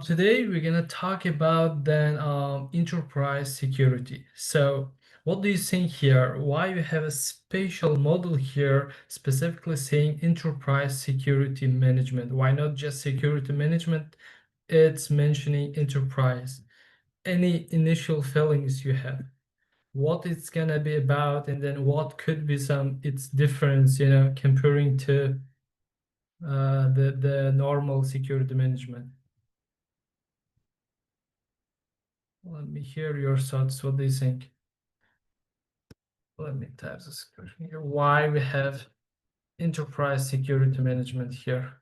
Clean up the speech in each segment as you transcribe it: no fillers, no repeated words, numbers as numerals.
Today we're gonna talk about then enterprise security. So what do you think here? Why you have a special model here specifically saying enterprise security management? Why not just security management? It's mentioning enterprise. Any initial feelings you have? What it's gonna be about, and then what could be some its difference, comparing to the normal security management. Let me hear your thoughts. What do you think? Let me type this question here. Why we have enterprise security management here?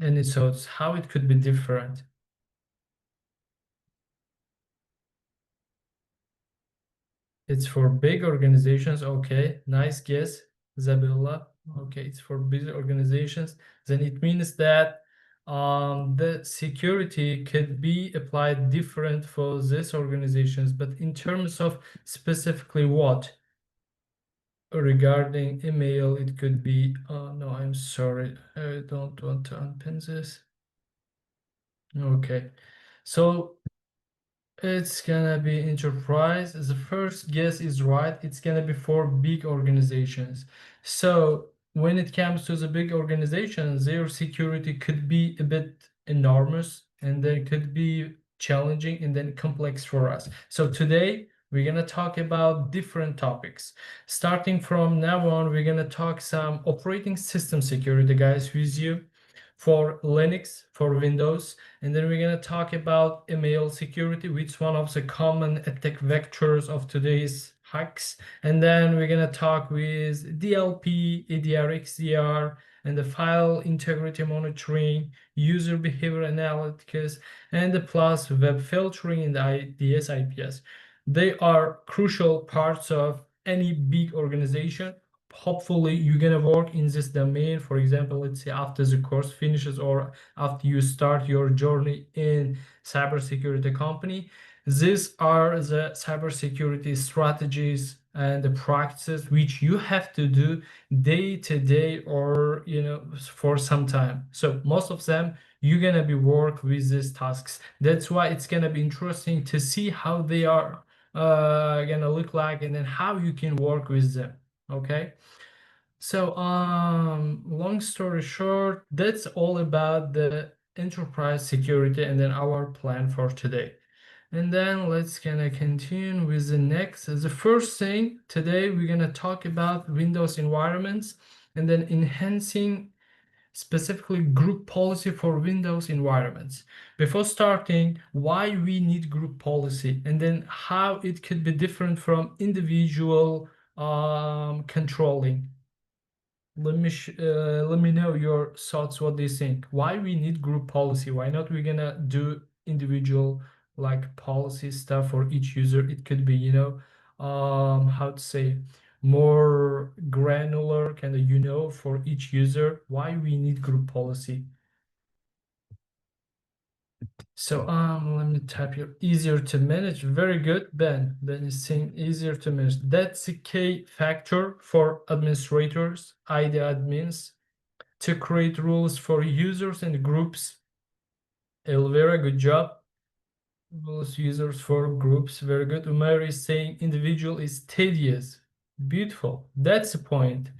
Any thoughts? How it could be different? It's for big organizations. Okay, nice guess, Zabilla. Okay, it's for big organizations. Then it means that the security could be applied different for these organizations, but in terms of specifically what? Regarding email, it could be, no, I'm sorry, I don't want to unpin this. Okay, so it's gonna be enterprise. The first guess is right. It's gonna be for big organizations. So when it comes to the big organizations, their security could be a bit enormous, and then could be challenging and then complex for us. So today we're gonna talk about different topics. Starting from now on, we're gonna talk some operating system security, guys, with you, for Linux, for Windows, and then we're going to talk about email security, which is one of the common attack vectors of today's hacks. And then we're going to talk with DLP, EDR, XDR, and the file integrity monitoring, user behavior analytics, and the plus web filtering in the IDS, IPS. They are crucial parts of any big organization. Hopefully you're gonna work in this domain. For example, let's say after the course finishes or after you start your journey in cybersecurity company. These are the cybersecurity strategies and the practices which you have to do day to day, or for some time. So most of them you're gonna be work with these tasks. That's why it's gonna be interesting to see how they are gonna look like, and then how you can work with them. Okay, so long story short, that's all about the enterprise security and then our plan for today. And then let's gonna continue with the next. The first thing today, we're gonna talk about Windows environments, and then enhancing specifically group policy for Windows environments. Before starting, why we need group policy, and then how it could be different from individual controlling. Let me know your thoughts. What do you think? Why we need group policy? Why not we're gonna do individual like policy stuff for each user? It could be, how to say, more granular kind of, for each user. Why we need group policy? So let me type here. Easier to manage. Very good, Ben. Ben is saying easier to manage. That's a key factor for administrators, ID admins, to create rules for users and groups. Elvira, good job. Rules, users for groups, very good. Umair is saying individual is tedious. Beautiful. That's the point.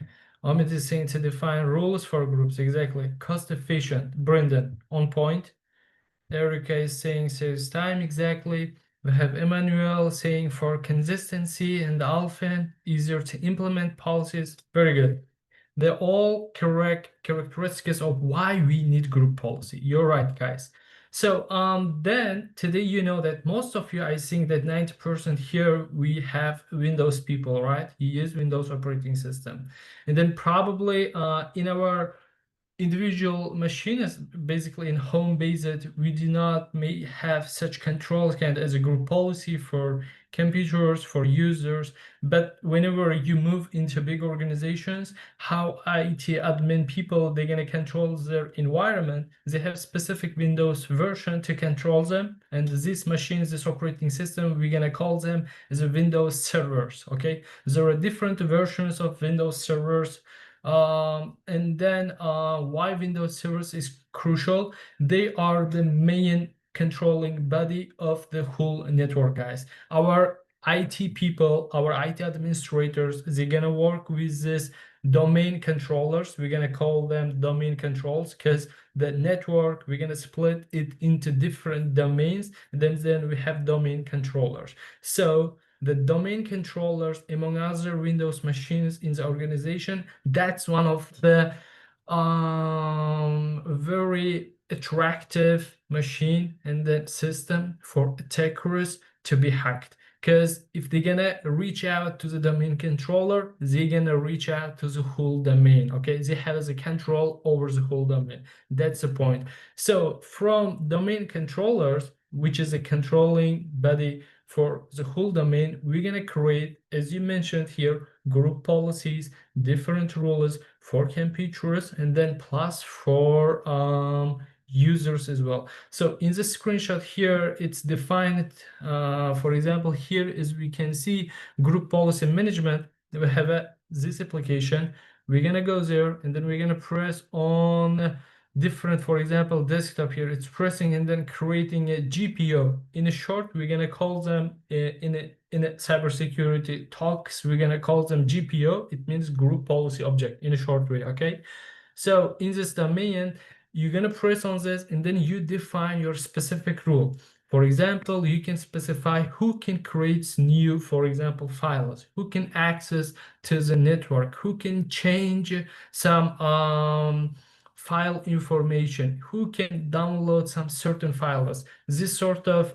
Amit is saying to define rules for groups. Exactly. Cost efficient. Brendan, on point. Erica is saying saves time. Exactly. We have Emmanuel saying for consistency, and Alfin, easier to implement policies. Very good. They're all correct characteristics of why we need group policy. You're right, guys. So then today, that most of you, I think that 90% here, we have Windows people, right? You use Windows operating system. And then probably in our individual machines, basically in home based, we do not may have such controls as a group policy for computers, for users. But whenever you move into big organizations, how IT admin people, they're going to control their environment, they have specific Windows version to control them, and these machines, this operating system, we're going to call them as a Windows servers. Okay, there are different versions of Windows servers And then why Windows servers is crucial? They are the main controlling body of the whole network, guys. Our IT people, our IT administrators, they're gonna work with this domain controllers. We're gonna call them domain controls because the network, we're gonna split it into different domains, and then we have domain controllers. So the domain controllers, among other Windows machines in the organization, that's one of the very attractive machine and the system for attackers to be hacked. Because if they're gonna reach out to the domain controller, they're gonna reach out to the whole domain. Okay, they have the control over the whole domain. That's the point. So from domain controllers, which is a controlling body for the whole domain, we're gonna create, as you mentioned here, group policies, different rules for computers, and then plus for users as well. So in the screenshot here, it's defined. For example, here as we can see, group policy management. We have this application. We're gonna go there, and then we're gonna press on different, for example, desktop here. It's pressing and then creating a GPO. In a short, we're gonna call them in a cybersecurity talks. We're gonna call them GPO. It means group policy object in a short way. Okay. So in this domain, you're gonna press on this and then you define your specific rule. For example, you can specify who can create new, for example, files, who can access to the network, who can change some file information, who can download some certain files. This sort of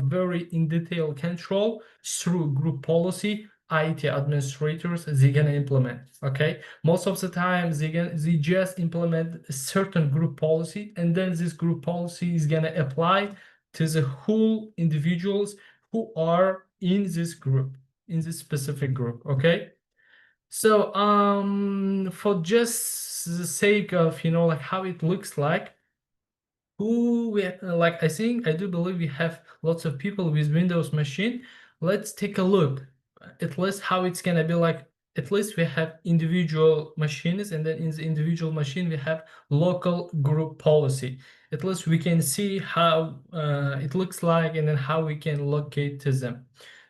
very in detail control through group policy, IT administrators, they're gonna implement. Okay, most of the time they just implement a certain group policy, and then this group policy is gonna apply to the whole individuals who are in this group, in this specific group. Okay, so for just the sake of like how it looks like, who we like, I do believe we have lots of people with Windows machine. Let's take a look at least how it's gonna be like. At least we have individual machines, and then in the individual machine we have local group policy. At least we can see how it looks like, and then how we can locate to them.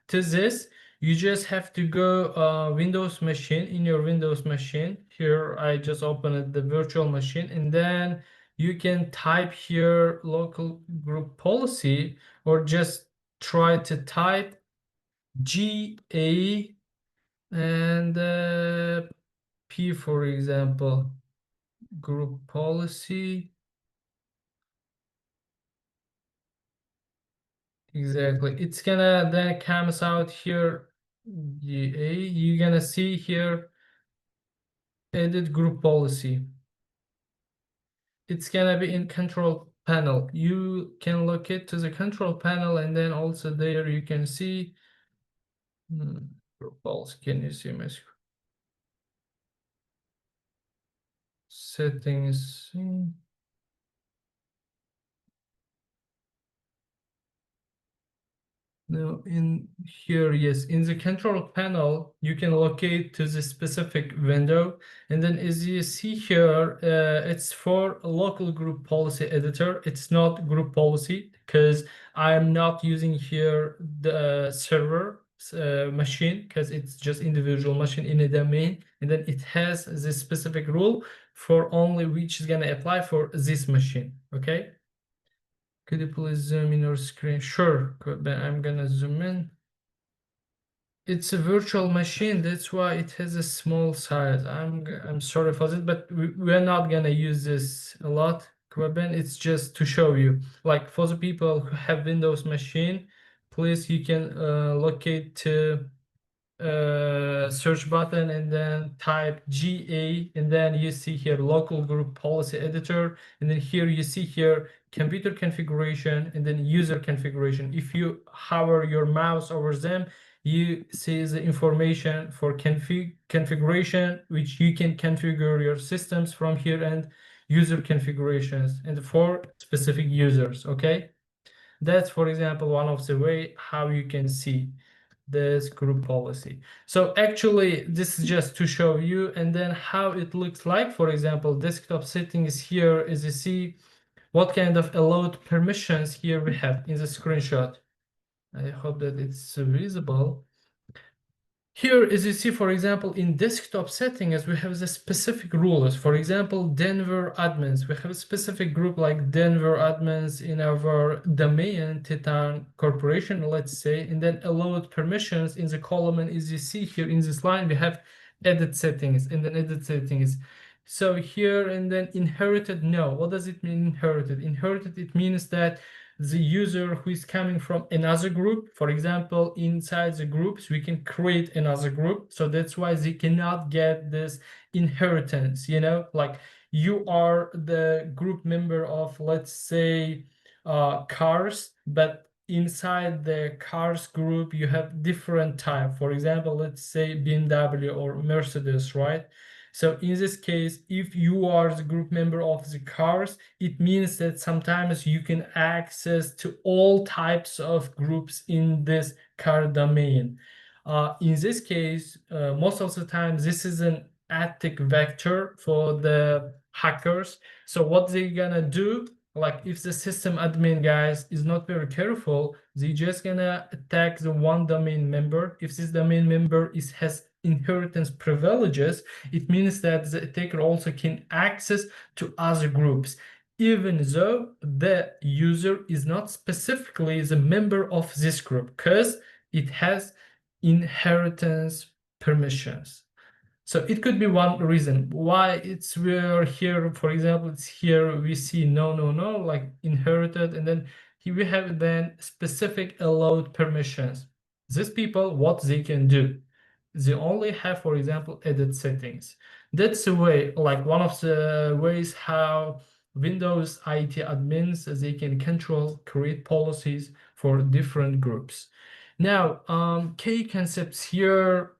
To this, you just have to go Windows machine. In your Windows machine here, I just opened the virtual machine, and then you can type here local group policy, or just try to type GA and P, for example, group policy. Exactly. It's gonna then comes out here GA. You're gonna see here edit group policy. It's gonna be in control panel. You can locate to the control panel, and then also there you can see group policy. Can you see my screen? Settings. Now in here, yes, in the control panel, you can locate to the specific window. And then as you see here, it's for a local group policy editor. It's not group policy because I'm not using here the server machine, because it's just individual machine in a domain. And then it has this specific rule for only which is gonna apply for this machine. Okay. Could you please zoom in your screen? Sure, but I'm gonna zoom in. It's a virtual machine, that's why it has a small size. I'm sorry for this, but we're not gonna use this a lot. It's just to show you. Like for the people who have Windows machine, please you can locate to search button and then type GA, and then you see here local group policy editor, and then here you see here computer configuration and then user configuration. If you hover your mouse over them, you see the information for configuration, which you can configure your systems from here, and user configurations and for specific users. Okay, that's for example one of the way how you can see. this group policy. So actually, this is just to show you, and then how it looks like. For example, desktop settings here, as you see, what kind of allowed permissions here we have in the screenshot. I hope that it's visible. Here, as you see, for example, in desktop settings, we have the specific rules. For example, Denver admins. We have a specific group like Denver admins in our domain, Titan Corporation, let's say, and then allowed permissions in the column. And as you see here in this line, we have edit settings and then edit settings. So here and then inherited, no. What does it mean inherited? Inherited, it means that the user who is coming from another group, for example, inside the groups, we can create another group. So that's why they cannot get this inheritance, like you are the group member of, let's say, cars, but inside the cars group, you have different type. For example, let's say BMW or Mercedes, right? So in this case, if you are the group member of the cars, it means that sometimes you can access to all types of groups in this car domain. In this case, most of the time, this is an attack vector for the hackers. So what they're gonna do, like if the system admin guys is not very careful, they just gonna attack the one domain member. If this domain member has inheritance privileges, it means that the attacker also can access to other groups, even though the user is not specifically the member of this group, because it has inheritance permissions. So it could be one reason why we're here. For example, it's here we see no, like inherited, and then here we have then specific allowed permissions. These people, what they can do, they only have, for example, edit settings. That's the way, like one of the ways how Windows IT admins, they can control, create policies for different groups. Now, key concepts here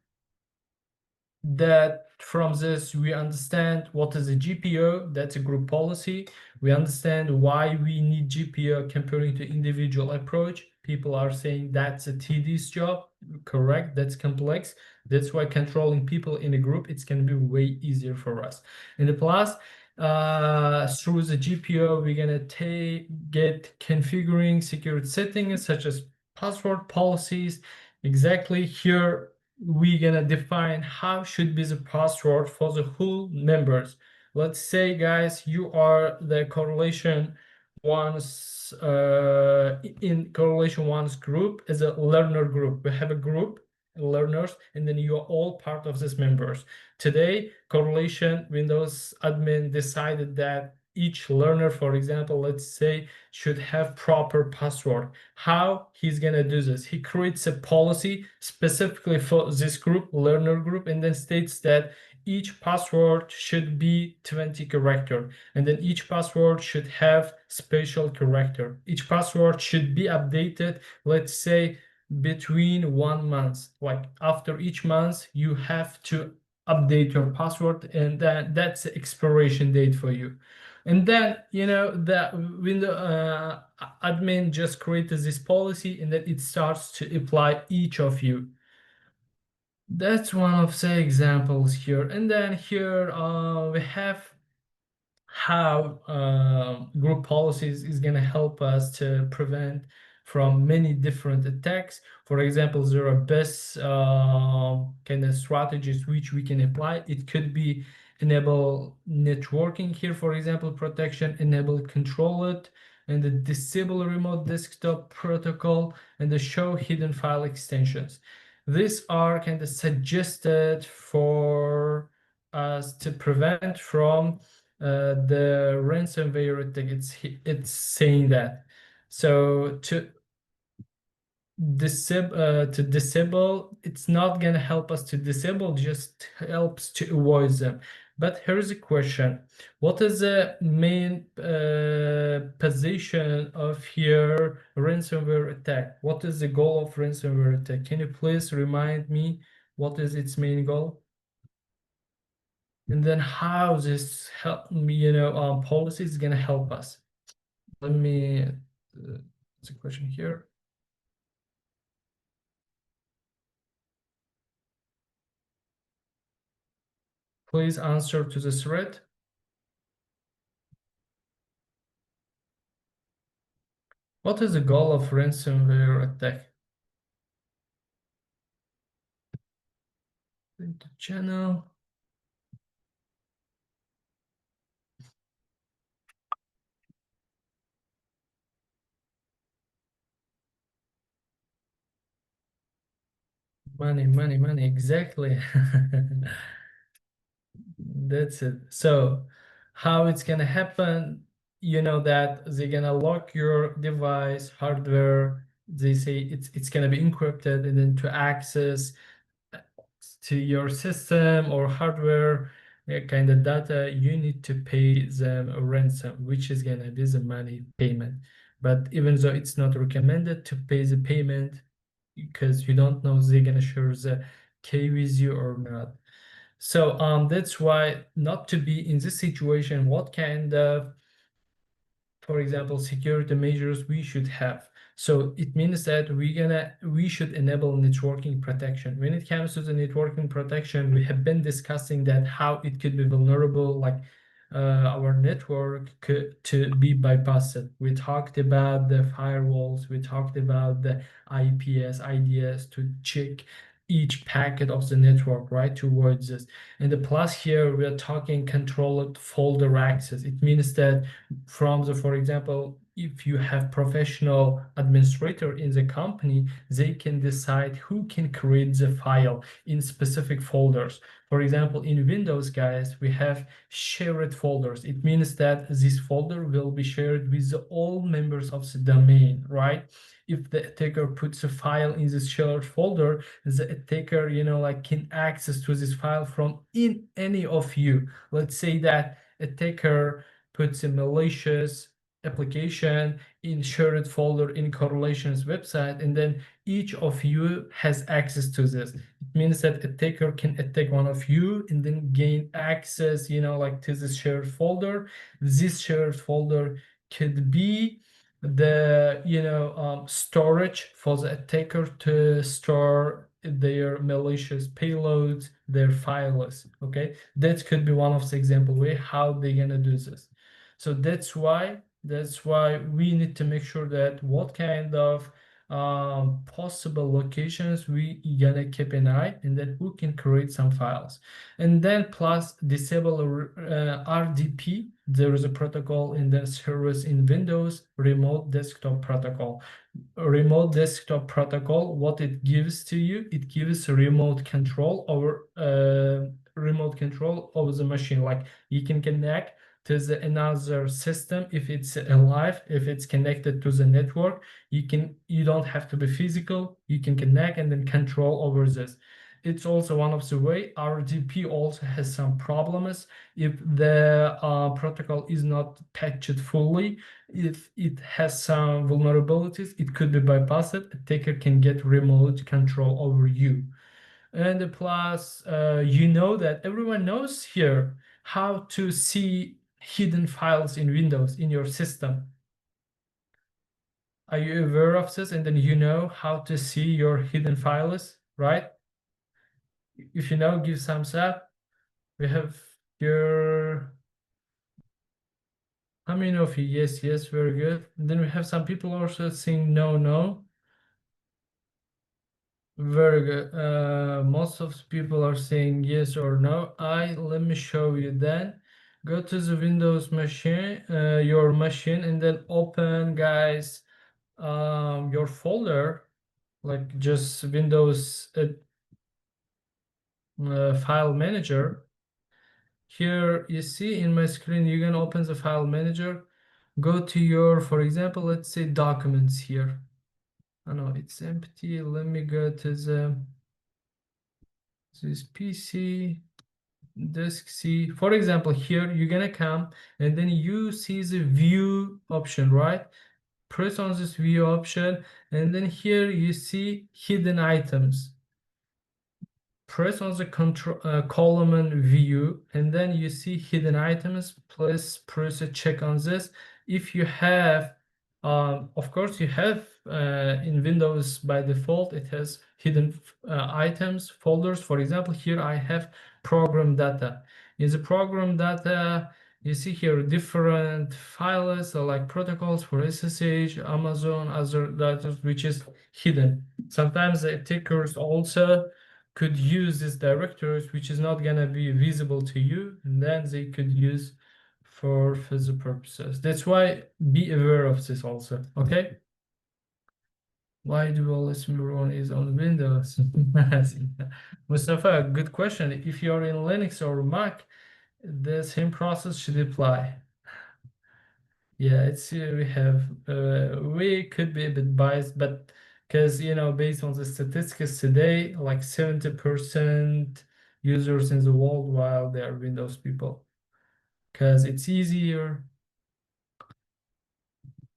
that from this we understand what is a GPO, that's a group policy. We understand why we need GPO comparing to individual approach. People are saying that's a tedious job. Correct, that's complex. That's why controlling people in a group, it's going to be way easier for us. In the plus, through the GPO, we're going to get configuring security settings such as password policies. Exactly here we're gonna define how should be the password for the whole members. Let's say, guys, you are the correlation one's in correlation one's group as a learner group. We have a group learners, and then you are all part of these members. Today, correlation Windows admin decided that each learner, for example, let's say, should have proper password. How he's gonna do this? He creates a policy specifically for this group, learner group, and then states that each password should be 20 character, and then each password should have special character. Each password should be updated, let's say, between 1 month. Like after each month, you have to update your password, and that's the expiration date for you. And then, the window admin just created this policy, and then it starts to apply each of you. That's one of the examples here. And then here we have how group policies is going to help us to prevent from many different attacks. For example, there are best kind of strategies which we can apply. It could be enable networking here, for example, protection, enable control it, and the disable remote desktop protocol, and the show hidden file extensions. These are kind of suggested for us to prevent from the ransomware attack. It's saying that. So to disable, it's not gonna help us to disable, just helps to avoid them. But here's a question: what is the main position of your ransomware attack? What is the goal of ransomware attack? Can you please remind me what is its main goal? And then how this help policy is gonna help us. Let me it's a question here. Please answer to the thread. What is the goal of ransomware attack? Into channel. Money, money, money, exactly. That's it. So how it's gonna happen, you know that they're gonna lock your device, hardware, they say it's gonna be encrypted, and then to access to your system or hardware kind of data, you need to pay them a ransom, which is gonna be the money payment. But even though it's not recommended to pay the payment, because you don't know they're gonna share the key with you or not. So that's why not to be in this situation, what kind of, for example, security measures we should have. So it means that we should enable networking protection. When it comes to the networking protection, we have been discussing that how it could be vulnerable, like our network to be bypassed. We talked about the firewalls, we talked about the IPS, IDS to check each packet of the network, right, towards this. And the plus here, we are talking controlled folder access. It means that from the, for example, if you have professional administrator in the company, they can decide who can create the file in specific folders. For example, in Windows, guys, we have shared folders. It means that this folder will be shared with all members of the domain, right? If the attacker puts a file in this shared folder, the attacker, like can access to this file from in any of you. Let's say that attacker puts a malicious application in shared folder in correlations website, and then each of you has access to this. It means that attacker can attack one of you and then gain access, like to this shared folder. This shared folder could be the storage for the attacker to store their malicious payloads, their files. Okay, that could be one of the example way how they're gonna do this. So that's why we need to make sure that what kind of possible locations we gonna keep an eye, and then who can create some files. And then plus disable RDP. There is a protocol in the service in Windows, remote desktop protocol. Remote desktop protocol, what it gives to you, it gives remote control over the machine. Like you can connect to another system if it's alive, if it's connected to the network. You don't have to be physical, you can connect and then control over this. It's also one of the way. RDP also has some problems if the protocol is not patched fully. If it has some vulnerabilities, it could be bypassed. Attacker can get remote control over you. And plus, that everyone knows here how to see hidden files in Windows in your system. Are you aware of this? And then how to see your hidden files, right? If you know, give thumbs up. We have here. How many of you? Yes, yes, very good. And then we have some people also saying no, no. Very good. Most of the people are saying yes or no. Let me show you then. Go to the Windows machine, your machine, and then open, guys, your folder, like just Windows file manager. Here you see in my screen, you can open the file manager. Go to your, for example, let's say documents here. Oh no, it's empty. Let me go to this PC. Disk C. For example, here you're gonna come and then you see the view option, right? Press on this view option, and then here you see hidden items. Press on the control column view, and then you see hidden items. Please press a check on this. If you have, of course, you have in Windows by default, it has hidden items folders. For example, here I have program data. In the program data, you see here different files like protocols for SSH, Amazon, other data which is hidden. Sometimes the attackers also could use these directories which is not gonna be visible to you, and then they could use for further purposes. That's why be aware of this also, okay? Why do all this run is on Windows? Mustafa, good question. If you're in Linux or Mac, the same process should apply. Yeah, it's we could be a bit biased, but because based on the statistics today, like 70% users in the world while they are Windows people, because it's easier.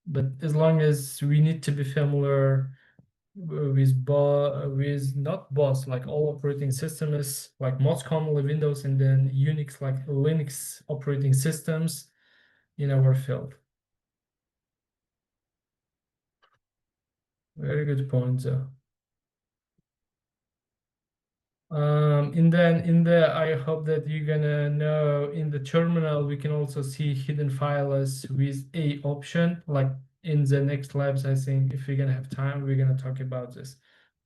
But as long as we need to be familiar with not both, like all operating systems, like most commonly Windows, and then Unix, like Linux operating systems in our field. Very good point, though. I hope that you're gonna know in the terminal we can also see hidden files with a option. Like in the next labs, I think if we're gonna have time, we're gonna talk about this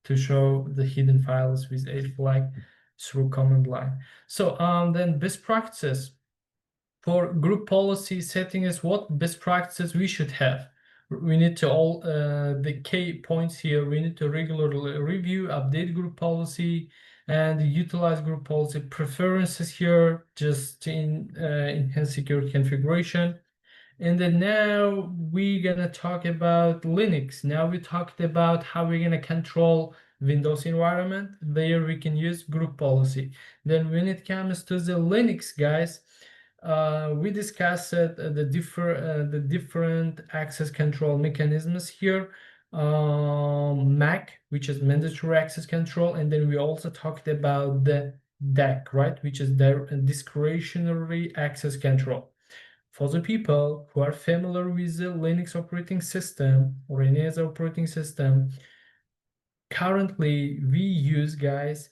to show the hidden files with a flag through command line. So then best practices for group policy setting is what best practices we should have. We need to all the key points here. We need to regularly review, update group policy, and utilize group policy preferences here just to enhance security configuration. And then now we're gonna talk about Linux. Now we talked about how we're gonna control Windows environment. There we can use group policy. Then when it comes to the Linux, guys, we discussed the different access control mechanisms here. MAC, which is mandatory access control, and then we also talked about the DAC, right, which is discretionary access control. For the people who are familiar with the Linux operating system or any other operating system, currently we use, guys,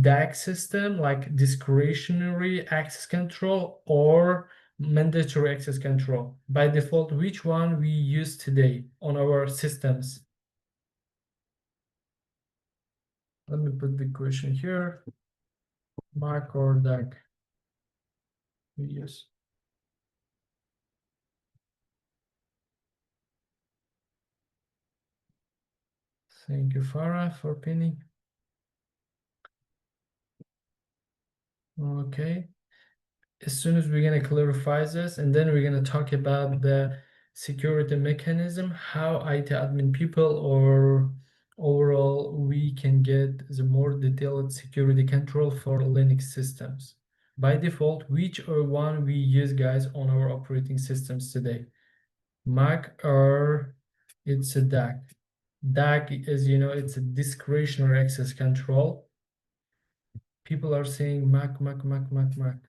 DAC system, like discretionary access control or mandatory access control. By default, which one we use today on our systems? Let me put the question here. MAC or DAC we use. Thank you, Farah, for pinning. Okay. As soon as we're going to clarify this, and then we're going to talk about the security mechanism, how IT admin people or overall we can get the more detailed security control for Linux systems. By default, which one we use, guys, on our operating systems today? Mac or it's a DAC. DAC, as you know, it's a discretionary access control. People are saying Mac. Mandatory.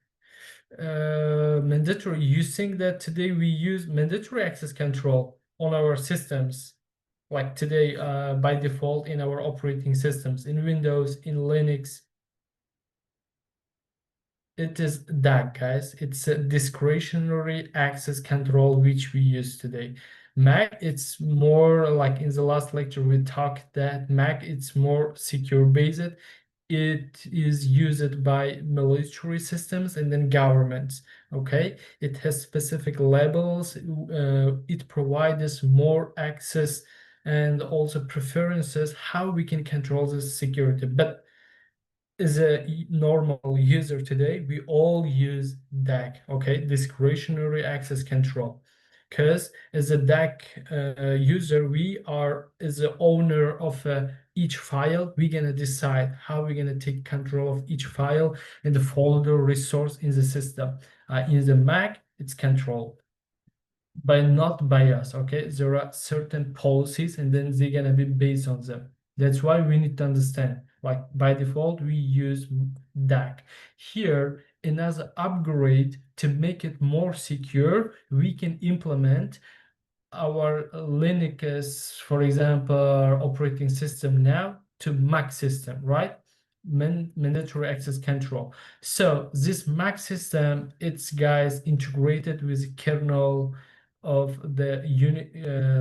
You think that today we use mandatory access control on our systems, like today by default in our operating systems, in Windows, in Linux? It is DAC, guys. It's a discretionary access control which we use today. Mac, it's more like in the last lecture we talked that Mac, it's more secure based. It is used by military systems and then governments. Okay, it has specific labels. It provides more access and also preferences how we can control this security. But as a normal user today, we all use DAC, okay, discretionary access control. Because as a DAC user, we are as the owner of each file. We're gonna decide how we're gonna take control of each file and the folder resource in the system. In the Mac, it's controlled by not by us, okay? There are certain policies and then they're gonna be based on them. That's why we need to understand, like by default, we use DAC. Here, another upgrade to make it more secure, we can implement our Linux, for example, operating system now to Mac system, right? mandatory access control. So this MAC system, it's guys integrated with the kernel of the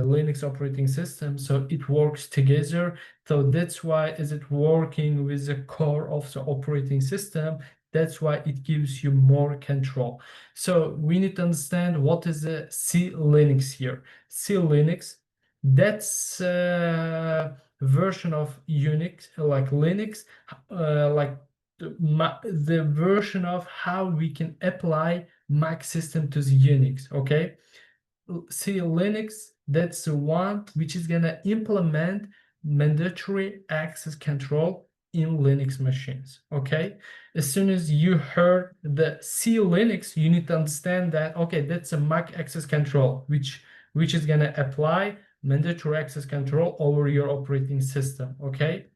Linux operating system, so it works together. So that's why is it working with the core of the operating system. That's why it gives you more control. So we need to understand what is the C Linux here. C Linux, that's version of Unix, like Linux, like the version of how we can apply Mac system to the Unix. Okay, see Linux, that's the one which is gonna implement mandatory access control in Linux machines. Okay, as soon as you heard the C Linux, you need to understand that okay, that's a Mac access control which is gonna apply mandatory access control over your operating system. Okay,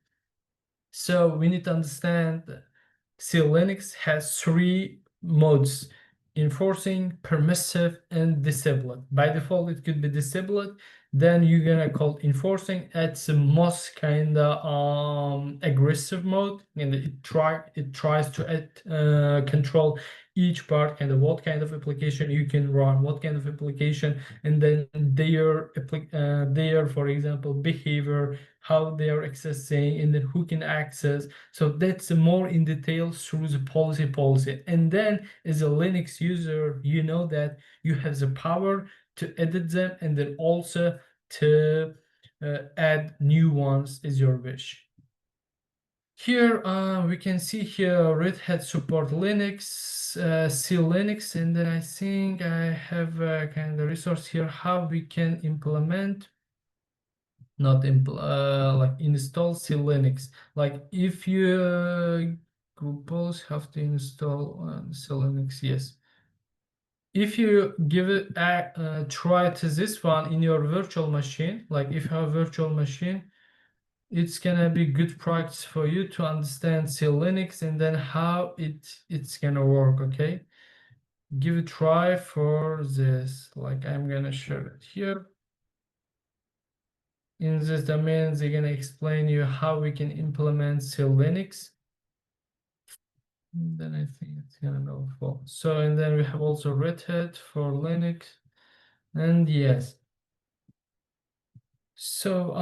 so we need to understand C Linux has three modes: enforcing, permissive, and disabled. By default, it could be disabled. Then you're gonna call enforcing. It's the most kind of aggressive mode, and it tries to control each part, kind of what kind of application you can run, what kind of application, and then their for example behavior, how they are accessing, and then who can access. So that's more in detail through the policy. And then as a Linux user, you know that you have the power to edit them and then also to add new ones as your wish. Here we can see here Red Hat support Linux, C Linux, and then I think I have a kind of resource here how we can implement, not like install C Linux. Like if you both have to install C Linux, yes. If you give it a try to this one in your virtual machine, like if you have a virtual machine, it's gonna be good practice for you to understand C Linux and then how it's gonna work. Okay, give it a try for this. Like I'm gonna share it here. In this domain, they're gonna explain you how we can implement C Linux. Then I think it's gonna go full. So and then we have also Red Hat for Linux, and yes. So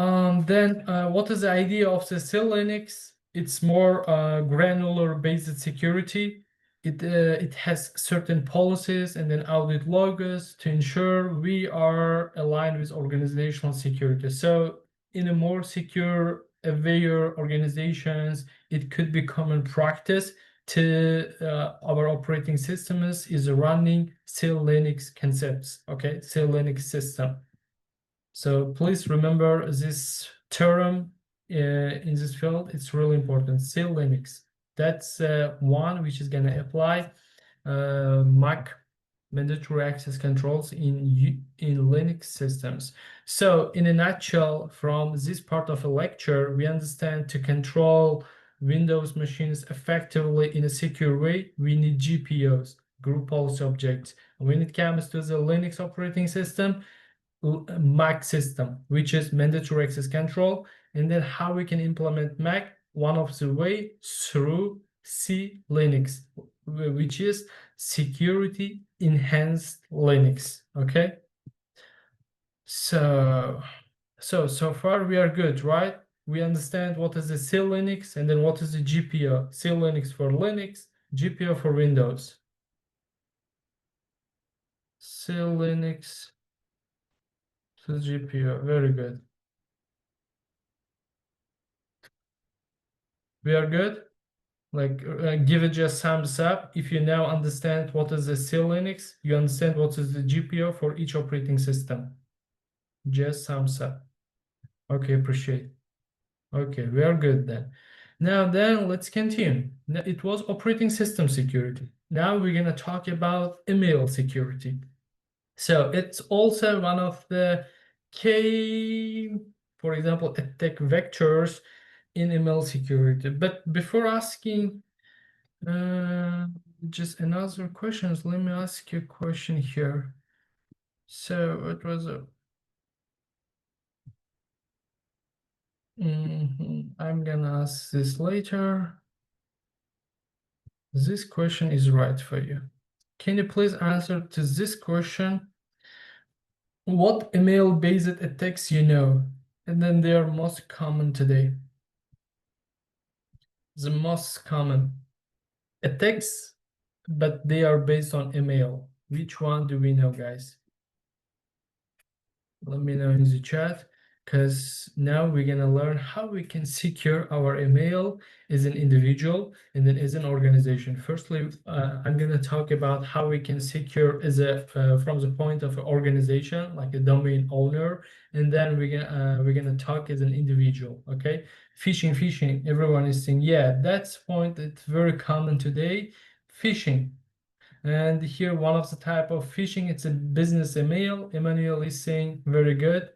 then what is the idea of the C Linux? It's more granular based security. It has certain policies and then audit logs to ensure we are aligned with organizational security. So in a more secure, aware organizations, it could be common practice to our operating systems is running C Linux concepts. Okay, C Linux system. So please remember this term in this field. It's really important. C Linux. That's one which is going to apply Mac mandatory access controls in Linux systems. So in a nutshell, from this part of a lecture, we understand to control Windows machines effectively in a secure way, we need GPOs, group policy objects. When it comes to the Linux operating system, Mac system, which is mandatory access control, and then how we can implement Mac, one of the way through C Linux, which is security enhanced Linux. Okay, so far we are good, right? We understand what is the C Linux and then what is the GPO. C Linux for Linux, GPO for Windows. C Linux to GPO, very good. We are good. Like give it just thumbs up if you now understand what is the C Linux, you understand what is the GPO for each operating system. Just thumbs up. Okay, appreciate. Okay, we are good then. Now then, let's continue. Now, it was operating system security. Now we're gonna talk about email security. So it's also one of the key, for example, attack vectors in email security. But before asking just another questions, let me ask you a question here. So it was a I'm gonna ask this later. This question is right for you. Can you please answer to this question? What email-based attacks you know? And then they are most common today. The most common attacks, but they are based on email. Which one do we know, guys? Let me know in the chat, because now we're gonna learn how we can secure our email as an individual and then as an organization. Firstly, I'm gonna talk about how we can secure as a from the point of an organization, like a domain owner, and then we're gonna talk as an individual. Okay, phishing. Everyone is saying, yeah, that's point. It's very common today. Phishing. And here, one of the type of phishing, it's a business email. Emmanuel is saying, very good.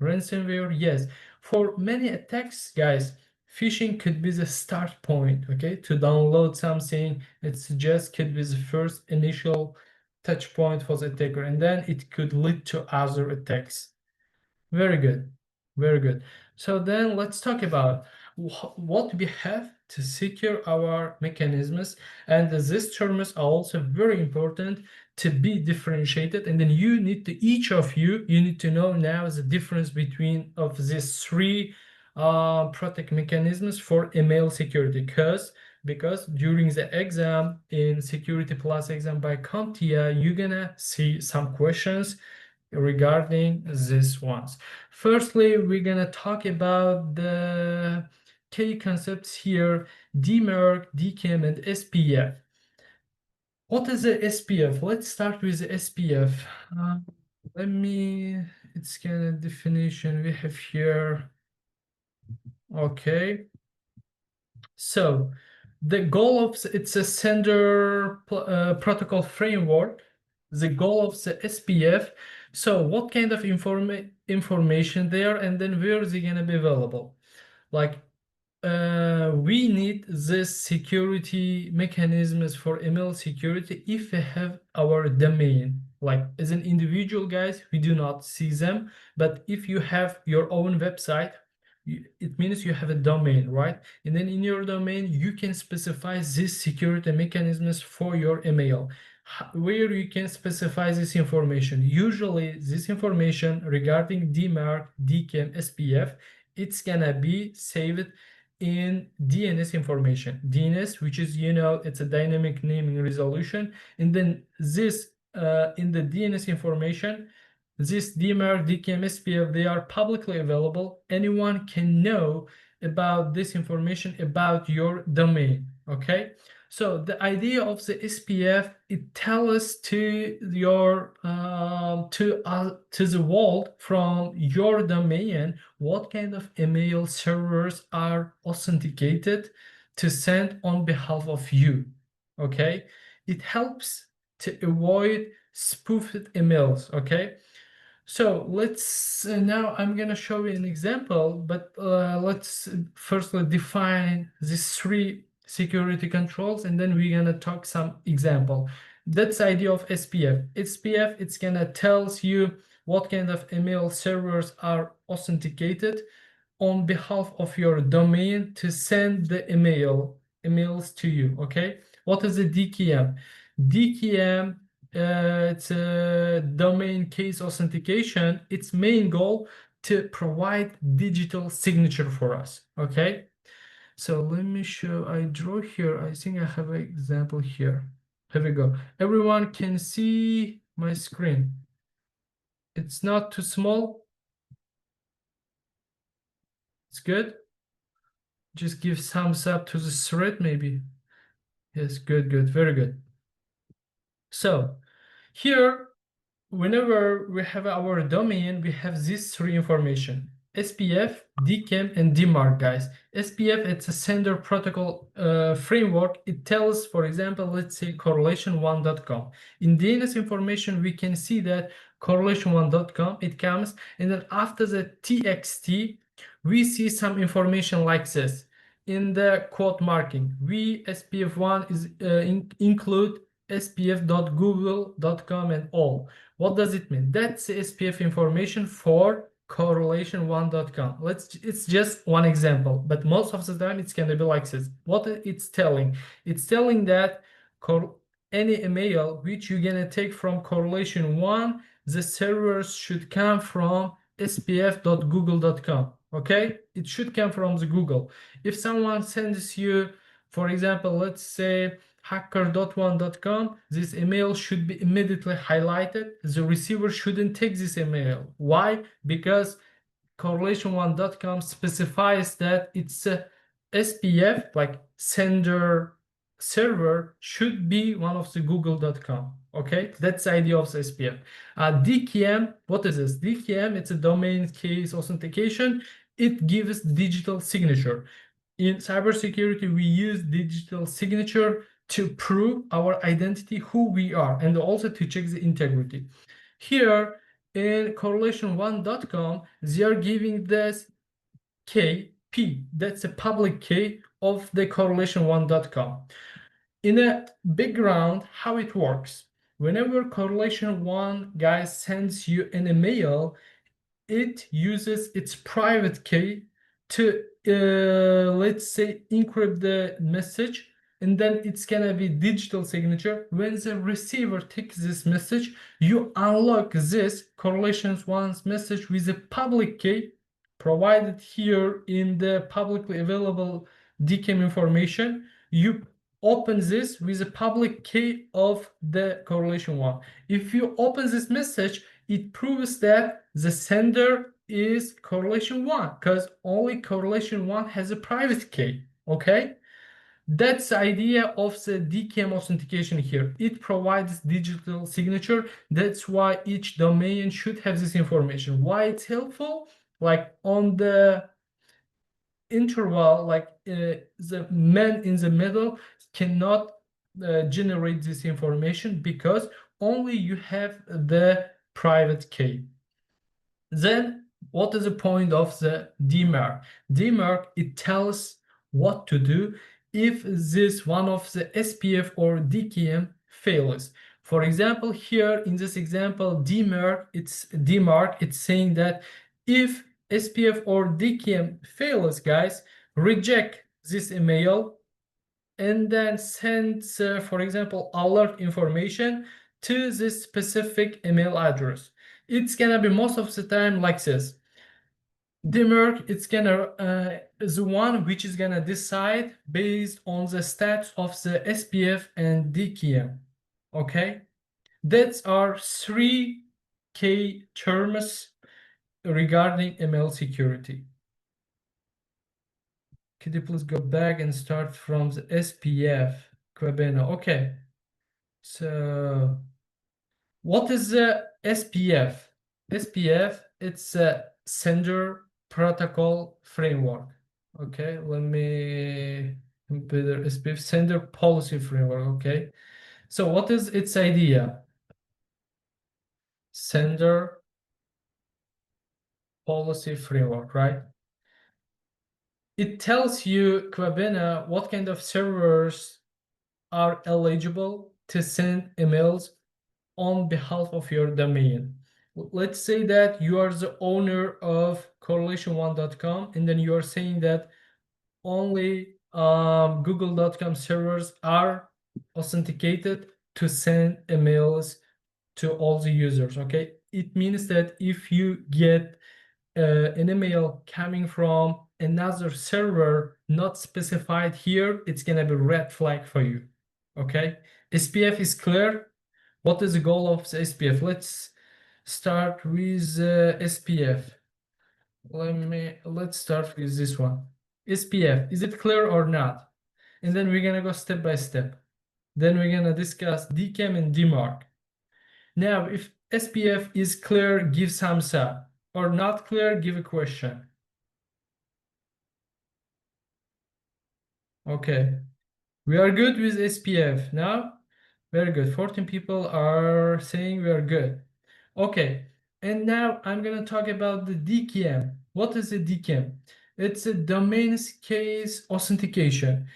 Ransomware, yes. For many attacks, guys, phishing could be the start point, okay? To download something, it's just could be the first initial touch point for the attacker, and then it could lead to other attacks. Very good. Very good. So then let's talk about what we have to secure our mechanisms. And these terms are also very important to be differentiated. And then you need to, each of you need to know now the difference between of these three protect mechanisms for email security. Because during the exam in Security Plus exam by CompTIA, you're gonna see some questions regarding these ones. Firstly, we're gonna talk about the key concepts here: DMARC, DKIM, and SPF. What is the SPF? Let's start with the SPF. It's kind of definition we have here. Okay. So the goal of it's a sender protocol framework. The goal of the SPF. So what kind of information there, and then where is it gonna be available? Like we need this security mechanisms for email security if we have our domain. Like as an individual, guys, we do not see them. But if you have your own website, it means you have a domain, right? And then in your domain, you can specify these security mechanisms for your email. Where you can specify this information. Usually this information regarding DMARC, DKIM, SPF, it's gonna be saved in DNS information. DNS, which is, it's a dynamic naming resolution. And then this, in the DNS information, this DMARC, DKIM, SPF, they are publicly available. Anyone can know about this information about your domain, okay? So the idea of the SPF, it tells to your to the world from your domain what kind of email servers are authenticated to send on behalf of you. Okay, it helps to avoid spoofed emails. Okay. So let's now I'm gonna show you an example, but let's firstly define these three security controls, and then we're gonna talk some example. That's the idea of SPF. SPF, it's gonna tells you what kind of email servers are authenticated on behalf of your domain to send the emails to you. Okay, what is the DKIM? DKIM, it's a domain case authentication. Its main goal to provide digital signature for us. Okay, so let me show. I draw here. I think I have an example here. Here we go. Everyone can see my screen. It's not too small. It's good. Just give thumbs up to the thread, maybe. Yes, good, very good. So here, whenever we have our domain, we have these three information: SPF, DKIM, and DMARC, guys. SPF, it's a sender protocol framework. It tells, for example, let's say correlation1.com. In DNS information, we can see that correlation1.com, it comes, and then after the TXT, we see some information like this. In the quote marking, SPF1 is include spf.google.com and all. What does it mean? That's the SPF information for correlation1.com. It's just one example, but most of the time it's going to be like this. What it's telling? It's telling that any email which you're gonna take from correlation 1, the servers should come from spf.google.com. Okay, it should come from the Google. If someone sends you, for example, let's say hacker.one.com, this email should be immediately highlighted. The receiver shouldn't take this email. Why? Because correlation1.com specifies that it's a SPF, like sender server, should be one of the google.com. Okay, that's the idea of the SPF. DKIM, what is this? DKIM, it's a domain case authentication. It gives digital signature. In cybersecurity, we use digital signature to prove our identity, who we are, and also to check the integrity. Here in correlation1.com, they are giving this KP, that's a public key of the correlation1.com. In a background, how it works. Whenever correlation1 guy sends you an email, it uses its private key to let's say encrypt the message, and then it's gonna be digital signature. When the receiver takes this message, you unlock this correlations one's message with a public key provided here in the publicly available DKIM information. You open this with a public key of the correlation one. If you open this message, it proves that the sender is correlation one, because only correlation one has a private key. Okay, that's the idea of the DKIM authentication here. It provides digital signature. That's why each domain should have this information. Why it's helpful? Like on the interval, like the man in the middle cannot generate this information because only you have the private key. Then what is the point of the DMARC? DMARC, it tells what to do if this one of the SPF or DKIM fails. For example, here in this example, DMARC, it's saying that if SPF or DKIM fails, guys, reject this email and then send, for example, alert information to this specific email address. It's gonna be most of the time like this. DMARC, it's gonna the one which is gonna decide based on the stats of the SPF and DKIM. Okay, that's our 3 key terms regarding email security. Could you please go back and start from the SPF, Quebeno? Okay, so what is the SPF? SPF, it's a sender protocol framework. Okay, let me compare SPF, sender policy framework. Okay, so what is its idea? Sender policy framework, right? It tells you, Quebena, what kind of servers are eligible to send emails on behalf of your domain. Let's say that you are the owner of correlation1.com, and then you are saying that only google.com servers are authenticated to send emails to all the users. Okay, it means that if you get an email coming from another server not specified here, it's gonna be red flag for you. Okay, SPF is clear. What is the goal of the SPF? Let's start with SPF. Let's start with this one. SPF, is it clear or not? And then we're gonna go step by step. Then we're gonna discuss DKIM and DMARC. Now, if SPF is clear, give thumbs up, or not clear, give a question. Okay, we are good with SPF now. Very good. 14 people are saying we are good. Okay, and now I'm gonna talk about the DKIM. What is a DKIM? It's a domains case authentication.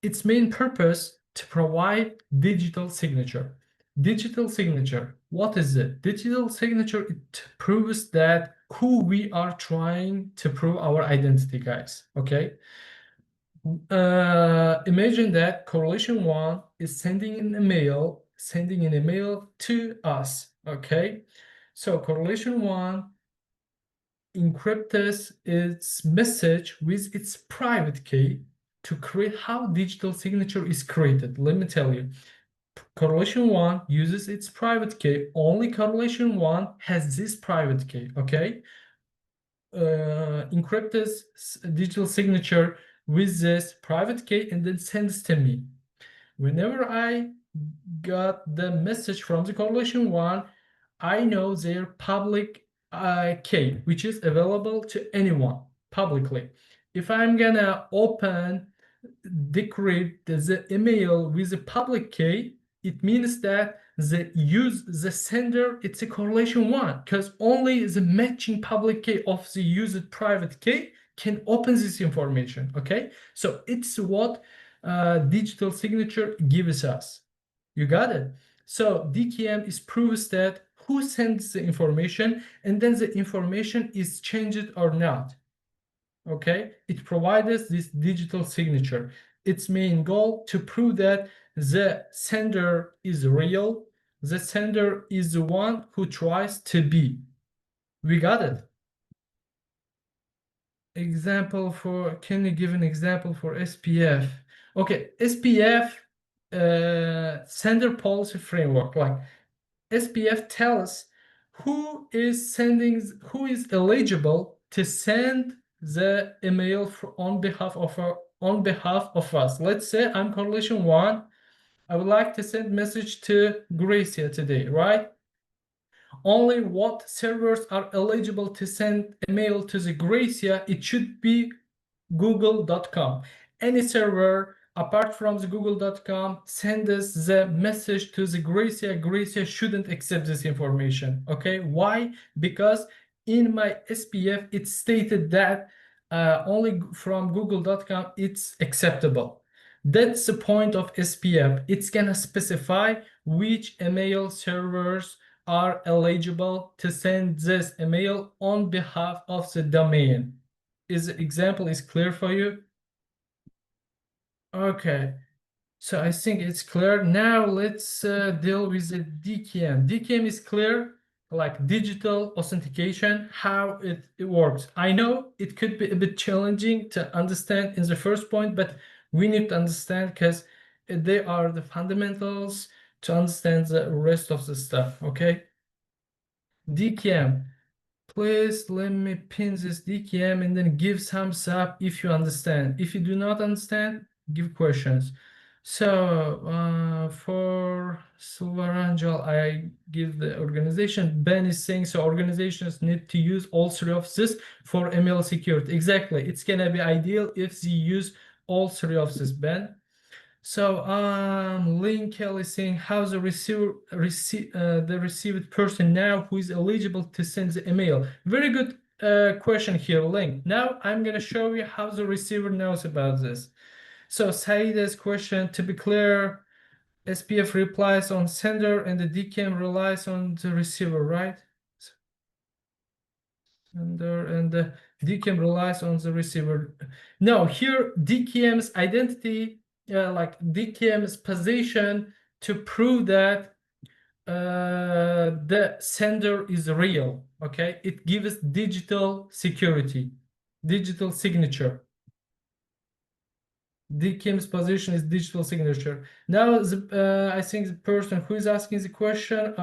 Its main purpose to provide digital signature. Digital signature, what is it? Digital signature, it proves that who we are trying to prove our identity, guys. Okay, Imagine that correlation one is sending an email to us. Okay, so correlation one encrypts its message with its private key to create how digital signature is created. Let me tell you. Correlation one uses its private key. Only correlation one has this private key. Okay, encrypt this digital signature with this private key and then sends to me. Whenever I got the message from the correlation one, I know their public key, which is available to anyone publicly. If I'm gonna open decrypt the email with a public key, it means that the sender, it's a correlation one, because only the matching public key of the used private key can open this information. Okay, so it's what digital signature gives us. You got it? So DKIM is proves that who sends the information and then the information is changed or not. Okay, it provides this digital signature. Its main goal to prove that the sender is real, the sender is the one who tries to be. We got it. Example for, can you give an example for SPF? Okay, SPF sender policy framework, like SPF tells who is sending, who is eligible to send the email on behalf of us. Let's say I'm correlation one. I would like to send message to Gracia today, right? Only what servers are eligible to send email to the Gracia, it should be google.com. Any server apart from the google.com send us the message to the Gracia shouldn't accept this information. Okay, why? Because in my SPF it stated that only from google.com it's acceptable. That's the point of SPF. It's gonna specify which email servers are eligible to send this email on behalf of the domain. Is the example is clear for you? Okay, so I think it's clear. Now let's deal with the DKIM. DKIM is clear, like digital authentication, how it works. I know it could be a bit challenging to understand in the first point, but we need to understand because they are the fundamentals to understand the rest of the stuff. Okay, DKIM. Please let me pin this DKIM and then give thumbs up if you understand. If you do not understand, give questions. So for Silver Angel, I give the organization. Ben is saying so organizations need to use all three of this for email security. Exactly. It's gonna be ideal if they use all three of this, Ben. So Lynn Kelly saying how the the received person now who is eligible to send the email. Very good question here, Lynn. Now I'm gonna show you how the receiver knows about this. So Saida's question, to be clear, SPF replies on sender and the DKIM relies on the receiver, right? Sender and the DKIM relies on the receiver. No, here DKIM's identity, like DKIM's position to prove that the sender is real. Okay, it gives digital security, digital signature. DKIM's position is digital signature. Now, I think the person who is asking the question,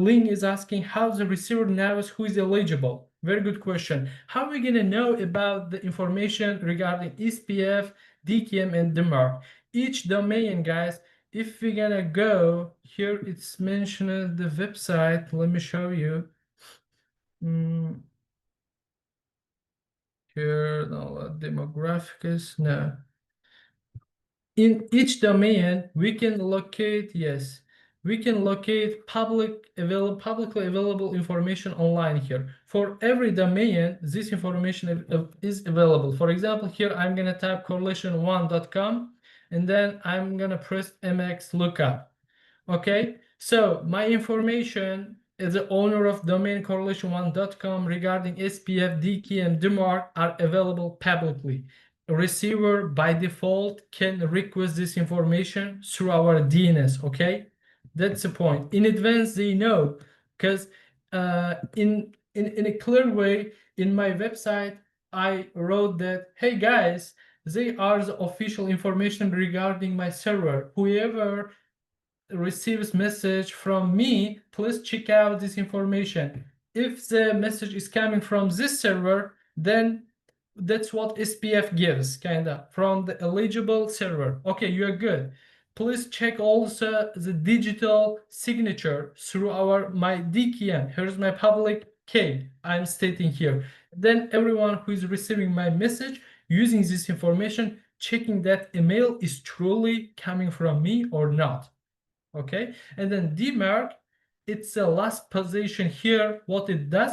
Ling is asking how the receiver knows who is eligible. Very good question. How are we going to know about the information regarding SPF, DKIM, and DMARC? Each domain, guys, if we're going to go here, it's mentioned the website. Let me show you. Here, no, demographics, no. In each domain, we can locate, yes, we can locate publicly available information online here. For every domain, this information is available. For example, here I'm going to type correlation1.com and then I'm going to press MX lookup. Okay, so my information as the owner of domain correlation1.com regarding SPF, DKIM, DMARC are available publicly. receiver by default can request this information through our DNS. Okay, that's the point. In advance, they know, because in a clear way in my website, I wrote that, hey guys, they are the official information regarding my server. Whoever receives message from me, please check out this information. If the message is coming from this server, then that's what SPF gives, kinda, from the eligible server. Okay, you are good. Please check also the digital signature through my DKIM. Here's my public key I'm stating here. Then everyone who is receiving my message using this information, checking that email is truly coming from me or not. Okay, and then DMARC, it's the last position here. What it does,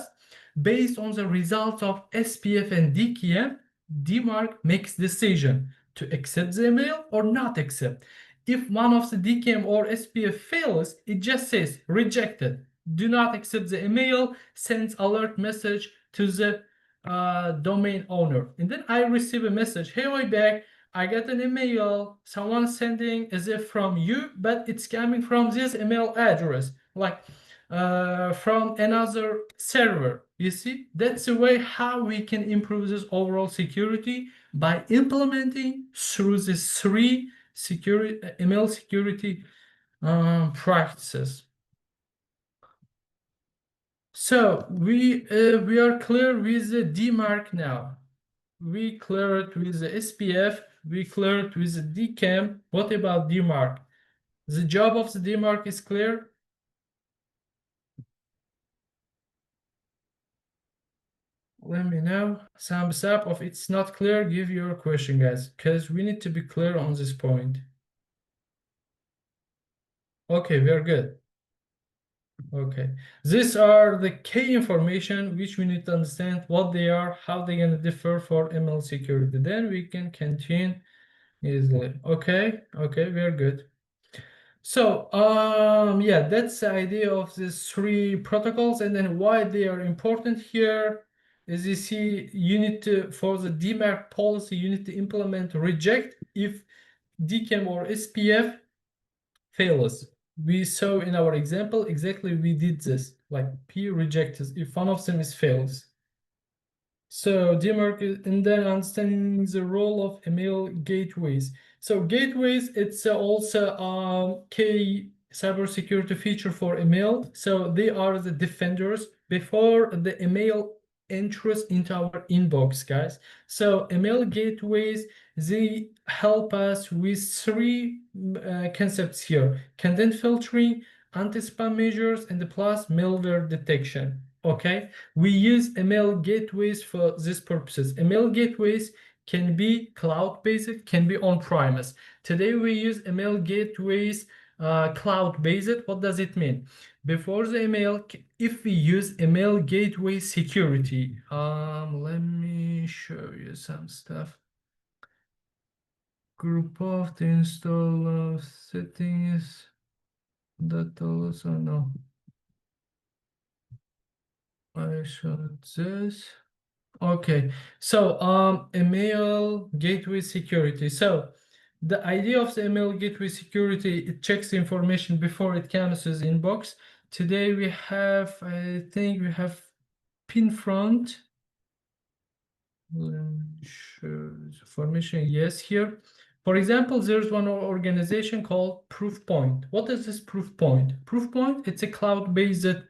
based on the results of SPF and DKIM, DMARC makes decision to accept the email or not accept. If one of the DKIM or SPF fails, it just says rejected, do not accept the email, sends alert message to the domain owner. And then I receive a message, hey, way back, I get an email, someone sending as if from you, but it's coming from this email address, like from another server. You see, that's the way how we can improve this overall security, by implementing through these three email security practices. So we are clear with the DMARC now. We cleared with the SPF, we cleared with the DKIM. What about DMARC? The job of the DMARC is clear? Let me know. Thumbs up. If it's not clear, give your question, guys, because we need to be clear on this point. Okay, we are good. Okay, these are the key information which we need to understand what they are, how they're going to differ for ML security. Then we can continue easily. Okay, we are good. So yeah, that's the idea of these three protocols, and then why they are important here. As you see, you need to, for the DMARC policy, you need to implement reject if DKIM or SPF fails. We saw in our example exactly we did this, like P rejects if one of them is fails. So DMARC, and then understanding the role of email gateways. So gateways, it's also key cybersecurity feature for email. So they are the defenders before the email enters into our inbox, guys. So email gateways, they help us with three concepts here: content filtering, anti-spam measures, and the plus malware detection. Okay, we use email gateways for these purposes. Email gateways can be cloud-based, can be on-premise. Today we use email gateways cloud-based. What does it mean? Before the email, if we use email gateway security, let me show you some stuff. Group of the install settings, that also no. I showed this. Okay, so email gateway security. So the idea of the email gateway security, it checks the information before it comes to the inbox. Today we have, I think we have pin front. Let me show the formation. Yes, here. For example, there's one organization called Proofpoint. What is this Proofpoint? Proofpoint, it's a cloud-based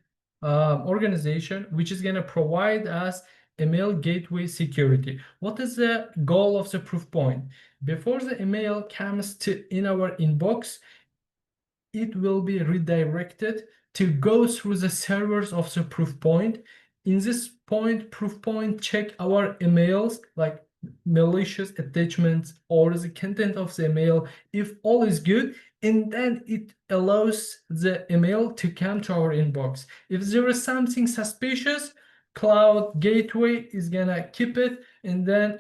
organization which is going to provide us email gateway security. What is the goal of the Proofpoint? Before the email comes in our inbox, it will be redirected to go through the servers of the Proofpoint. In this point, Proofpoint check our emails, like malicious attachments or the content of the email. If all is good, and then it allows the email to come to our inbox. If there is something suspicious, Cloud Gateway is gonna keep it and then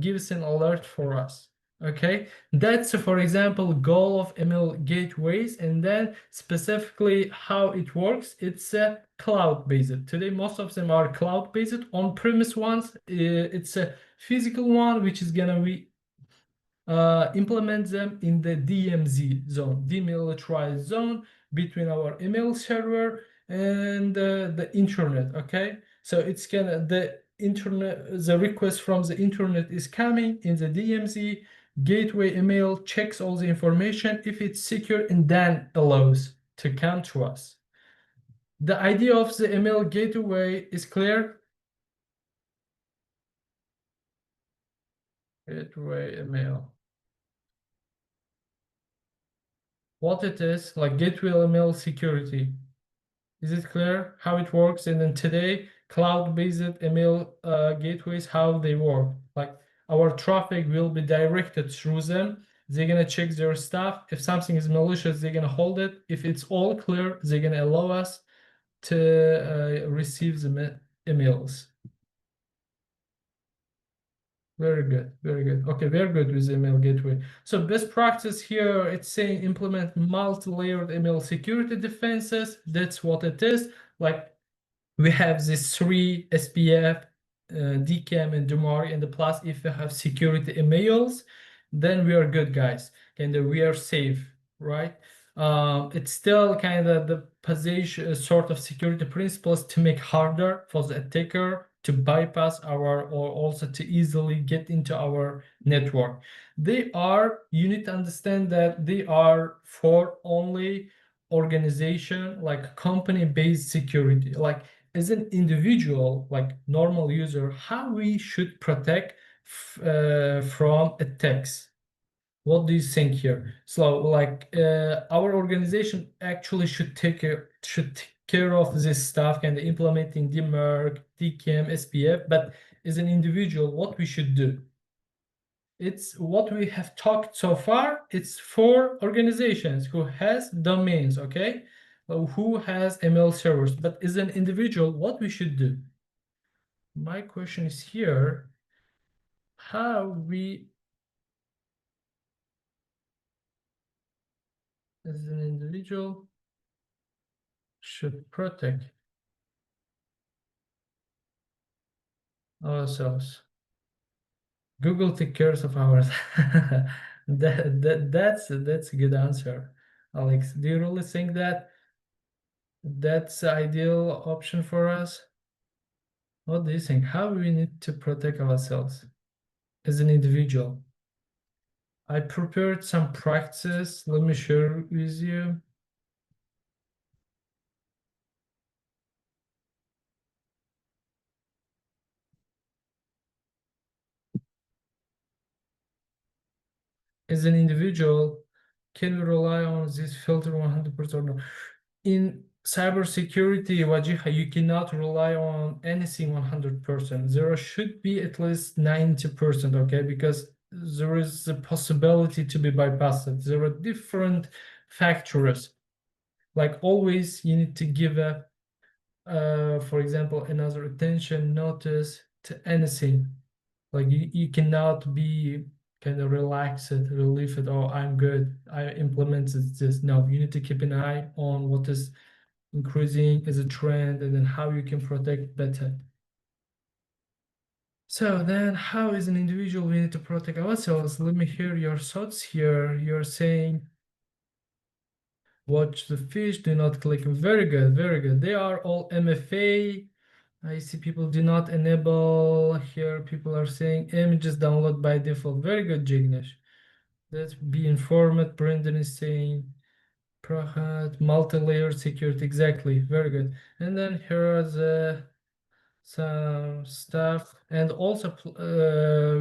gives an alert for us. Okay, that's for example goal of ML gateways, and then specifically how it works. It's a cloud-based. Today, most of them are cloud-based. On-premise ones, it's a physical one, which is gonna be implement them in the DMZ zone, demilitarized zone between our email server and the internet. Okay, so it's gonna the internet, the request from the internet is coming in the DMZ gateway. Email checks all the information if it's secure and then allows to come to us. The idea of the email gateway is clear. Gateway email. What it is, like gateway email security. Is it clear how it works? And then today, cloud-based email gateways, how they work. Like our traffic will be directed through them. They're gonna check their stuff. If something is malicious, they're gonna hold it. If it's all clear, they're gonna allow us to receive the emails. Very good, very good. Okay, very good with email gateway. So best practice here, it's saying implement multi-layered email security defenses. That's what it is. Like we have these three SPF, DKIM, and DMARC, and the plus if we have security emails, then we are good, guys, and we are safe, right? It's still kind of the position, sort of security principles to make harder for the attacker to bypass our, or also to easily get into our network. They are, you need to understand that they are for only organization, like company-based security. Like as an individual, like normal user, how we should protect from attacks. What do you think here? So like our organization actually should take care of this stuff and implementing DMARC, DKIM, SPF, but as an individual, what we should do? It's what we have talked so far. It's for organizations who has domains, okay? Who has ML servers, but as an individual, what we should do? My question is here, how we, as an individual, should protect ourselves. Google takes care of ours. That's a good answer, Alex. Do you really think that that's the ideal option for us? What do you think? How we need to protect ourselves as an individual? I prepared some practices. Let me share with you. As an individual, can we rely on this filter 100% or no? In cybersecurity, Wajiha, you cannot rely on anything 100%. There should be at least 90%, okay? Because there is a possibility to be bypassed. There are different factors. Like always, you need to give a, for example, another attention notice to anything. Like you cannot be kind of relaxed, relieve it, oh, I'm good, I implemented this. No, you need to keep an eye on what is increasing as a trend and then how you can protect better. So then how as an individual we need to protect ourselves? Let me hear your thoughts here. You're saying watch the fish, do not click. Very good, very good. They are all MFA. I see people do not enable here. People are saying images download by default. Very good, Jignesh. Let's be informed. Brendan is saying Prahat, multi-layer security. Exactly. Very good. And then here are the some stuff, and also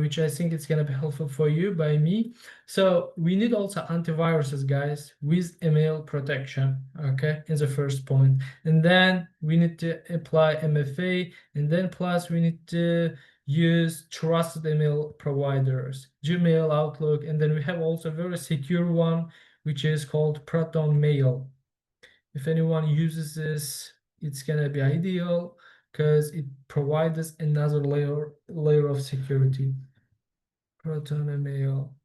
which I think it's gonna be helpful for you by me. So we need also antiviruses, guys, with email protection, okay, in the first point. And then we need to apply MFA, and then plus we need to use trusted email providers, Gmail, Outlook, and then we have also a very secure one, which is called Proton Mail. If anyone uses this, it's gonna be ideal because it provides another layer of security. Proton Mail.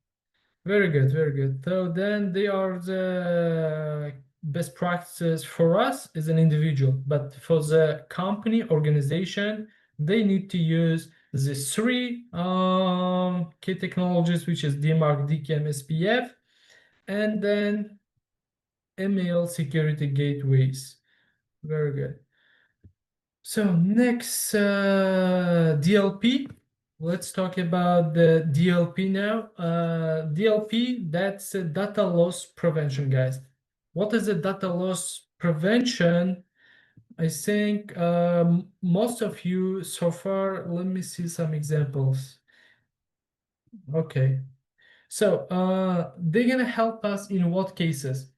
Very good, very good. So then they are the best practices for us as an individual, but for the company organization, they need to use the three key technologies, which is DMARC, DKIM, SPF, and then email security gateways. Very good. So next, DLP. Let's talk about the DLP now. DLP, that's a data loss prevention, guys. What is a data loss prevention? I think most of you so far, let me see some examples. Okay. So they're gonna help us in what cases?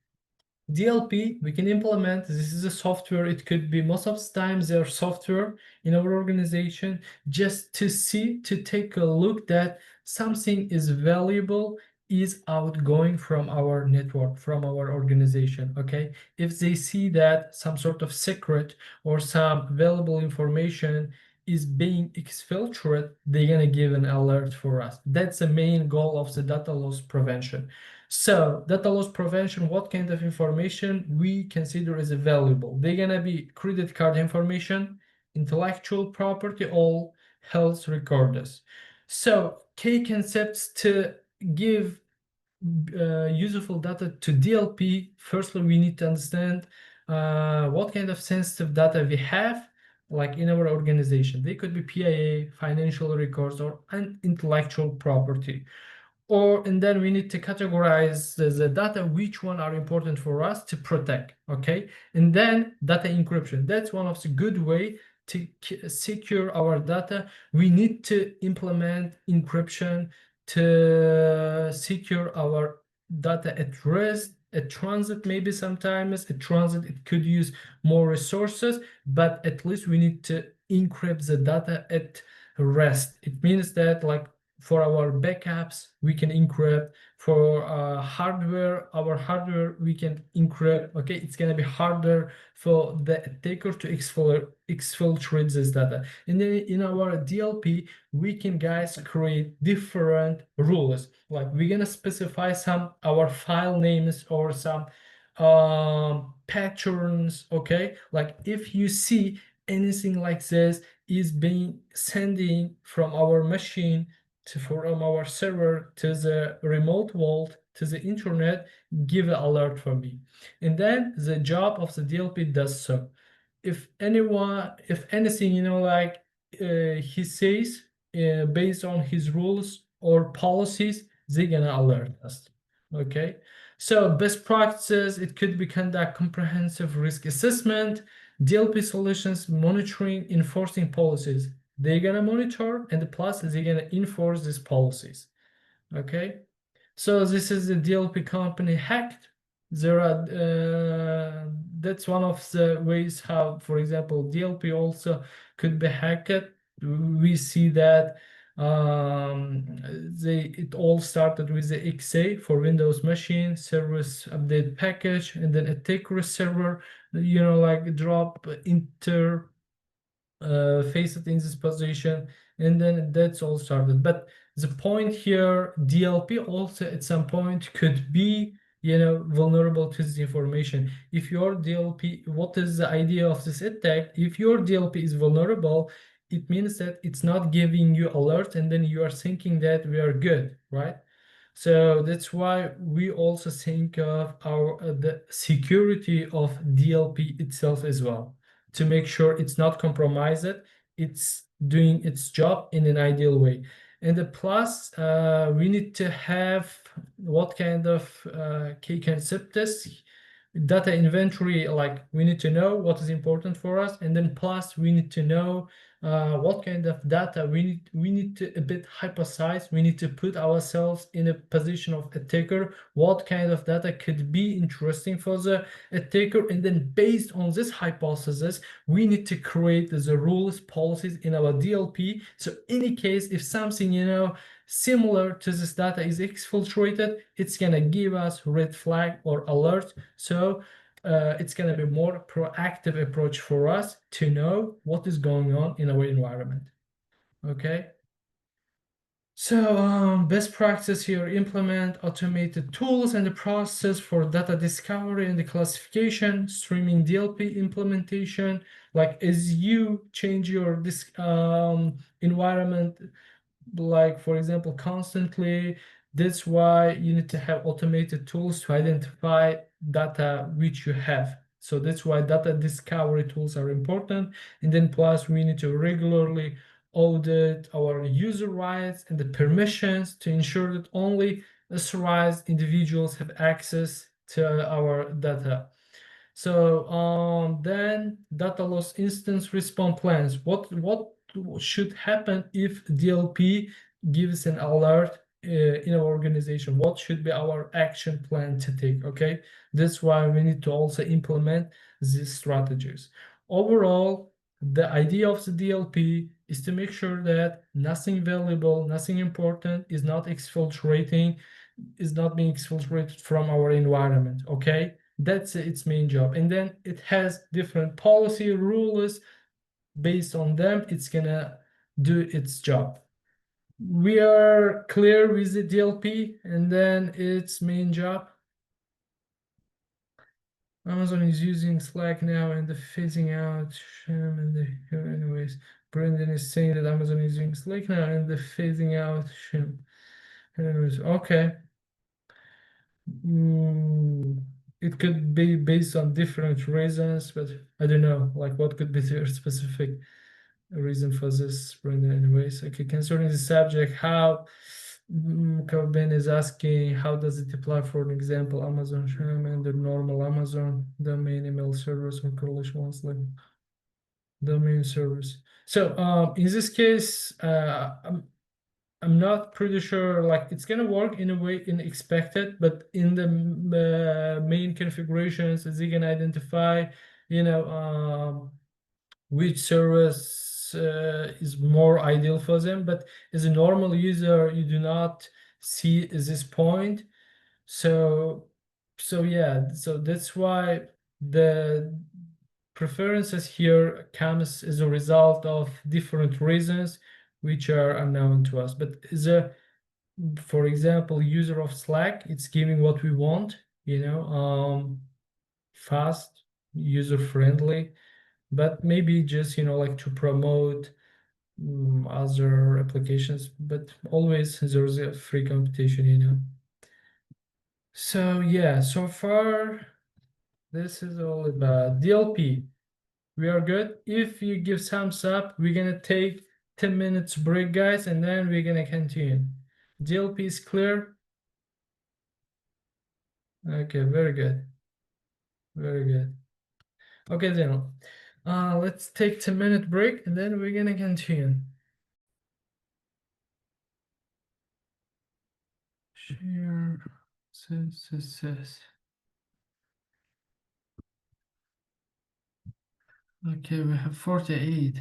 DLP, we can implement, this is a software, it could be most of the times their software in our organization, just to see, to take a look that something is valuable is outgoing from our network, from our organization, okay? If they see that some sort of secret or some valuable information is being exfiltrated, they're gonna give an alert for us. That's the main goal of the data loss prevention. So data loss prevention, what kind of information we consider as valuable? They're gonna be credit card information, intellectual property, all health records. So key concepts to give useful data to DLP. Firstly, we need to understand what kind of sensitive data we have, like in our organization. They could be PIA, financial records, or intellectual property. And then we need to categorize the data, which one are important for us to protect, okay? And then data encryption. That's one of the good way to secure our data. We need to implement encryption to secure our data at rest, at transit, maybe sometimes at transit it could use more resources, but at least we need to encrypt the data at rest. It means that, like, for our backups, we can encrypt. For hardware, our hardware, we can encrypt. Okay, it's gonna be harder for the attacker to exfiltrate this data. And then in our DLP, we can, guys, create different rules. Like we're gonna specify some our file names or some patterns. Okay, like if you see anything like this is being sending from our machine from our server to the remote vault to the internet, give an alert for me. And then the job of the DLP does so. If anything, like he says, based on his rules or policies, they're gonna alert us. Okay. So best practices, it could be conduct comprehensive risk assessment, DLP solutions, monitoring, enforcing policies. They're gonna monitor, and plus they're gonna enforce these policies. Okay, so this is the DLP company hacked. There are that's one of the ways how, for example, DLP also could be hacked. We see that it all started with the XA for Windows machine service update package, and then attacker server, like drop enter face it in this position, and then that's all started. But the point here, DLP also at some point could be vulnerable to this information. If your DLP, what is the idea of this attack? If your DLP is vulnerable, it means that it's not giving you alert, and then you are thinking that we are good, right? So that's why we also think of the security of DLP itself as well, to make sure it's not compromised, it's doing its job in an ideal way. And the plus, we need to have what kind of key concepts, data inventory, like we need to know what is important for us, and then plus we need to know what kind of data we need to a bit hypothesize. We need to put ourselves in a position of attacker. What kind of data could be interesting for the attacker, and then based on this hypothesis, we need to create the rules, policies in our DLP. So any case, if something similar to this data is exfiltrated, it's gonna give us red flag or alert. So it's going to be more proactive approach for us to know what is going on in our environment. Okay. So best practice here, implement automated tools and the process for data discovery and the classification, streaming DLP implementation. Like as you change your this environment, like for example, constantly, that's why you need to have automated tools to identify data which you have. So that's why data discovery tools are important. And then plus we need to regularly audit our user rights and the permissions to ensure that only authorized individuals have access to our data. So then data loss instance response plans. What should happen if DLP gives an alert in our organization? What should be our action plan to take? Okay, that's why we need to also implement these strategies. Overall, the idea of the DLP is to make sure that nothing valuable, nothing important is not exfiltrating, is not being exfiltrated from our environment. Okay, that's its main job. And then it has different policy rules. Based on them, it's gonna do its job. We are clear with the DLP and then its main job. Amazon is using Slack now and the phasing out. Anyways, Brendan is saying that Amazon is using Slack now and the phasing out. Anyways, okay. It could be based on different reasons, but I don't know, like what could be the specific reason for this, Brendan. Anyways, okay, concerning the subject, how Calvin is asking, how does it apply for an example, Amazon and the normal Amazon domain email service or correlation ones like domain service. So in this case, I'm not pretty sure, like it's gonna work in a way in expected, but in the main configurations, as you can identify, which service is more ideal for them. But as a normal user, you do not see this point. So yeah, so that's why the preferences here comes as a result of different reasons which are unknown to us. But as a, for example, user of Slack, it's giving what we want, fast, user friendly, but maybe just like to promote other applications, but always there's a free competition. So yeah, so far this is all about DLP. We are good. If you give thumbs up, we're gonna take 10 minutes break, guys, and then we're gonna continue. DLP is clear. Okay, very good. Very good. Okay, then let's take 10-minute break and then we're gonna continue. Share. This. Okay, we have 48.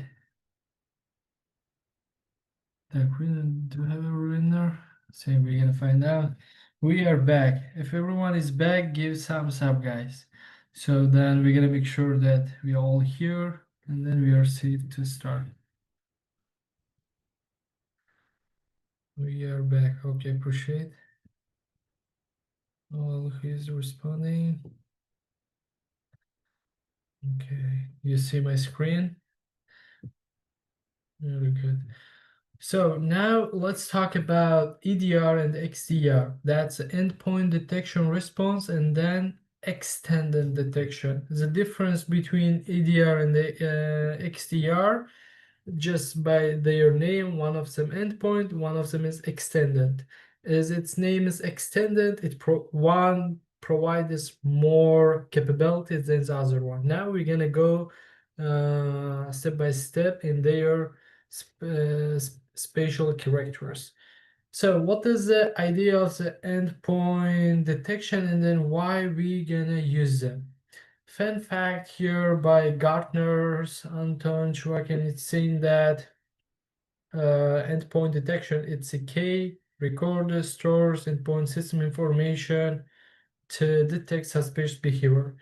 The queen, do we have a winner? So we're gonna find out. We are back. If everyone is back, give thumbs up, guys. So then we're gonna make sure that we are all here and then we are safe to start. We are back. Okay, appreciate all who is responding. Okay, you see my screen? Very good. So now let's talk about EDR and XDR. That's endpoint detection response and then extended detection. The difference between EDR and the XDR, just by their name, one of them endpoint, one of them is extended. As its name is extended, one provides more capabilities than the other one. Now we're gonna go step by step in their spatial characters. So what is the idea of the endpoint detection and then why we gonna use them? Fun fact here by Gartner's Anton Chwakin, it's saying that endpoint detection, it's a key recorder stores endpoint system information to detect suspicious behavior.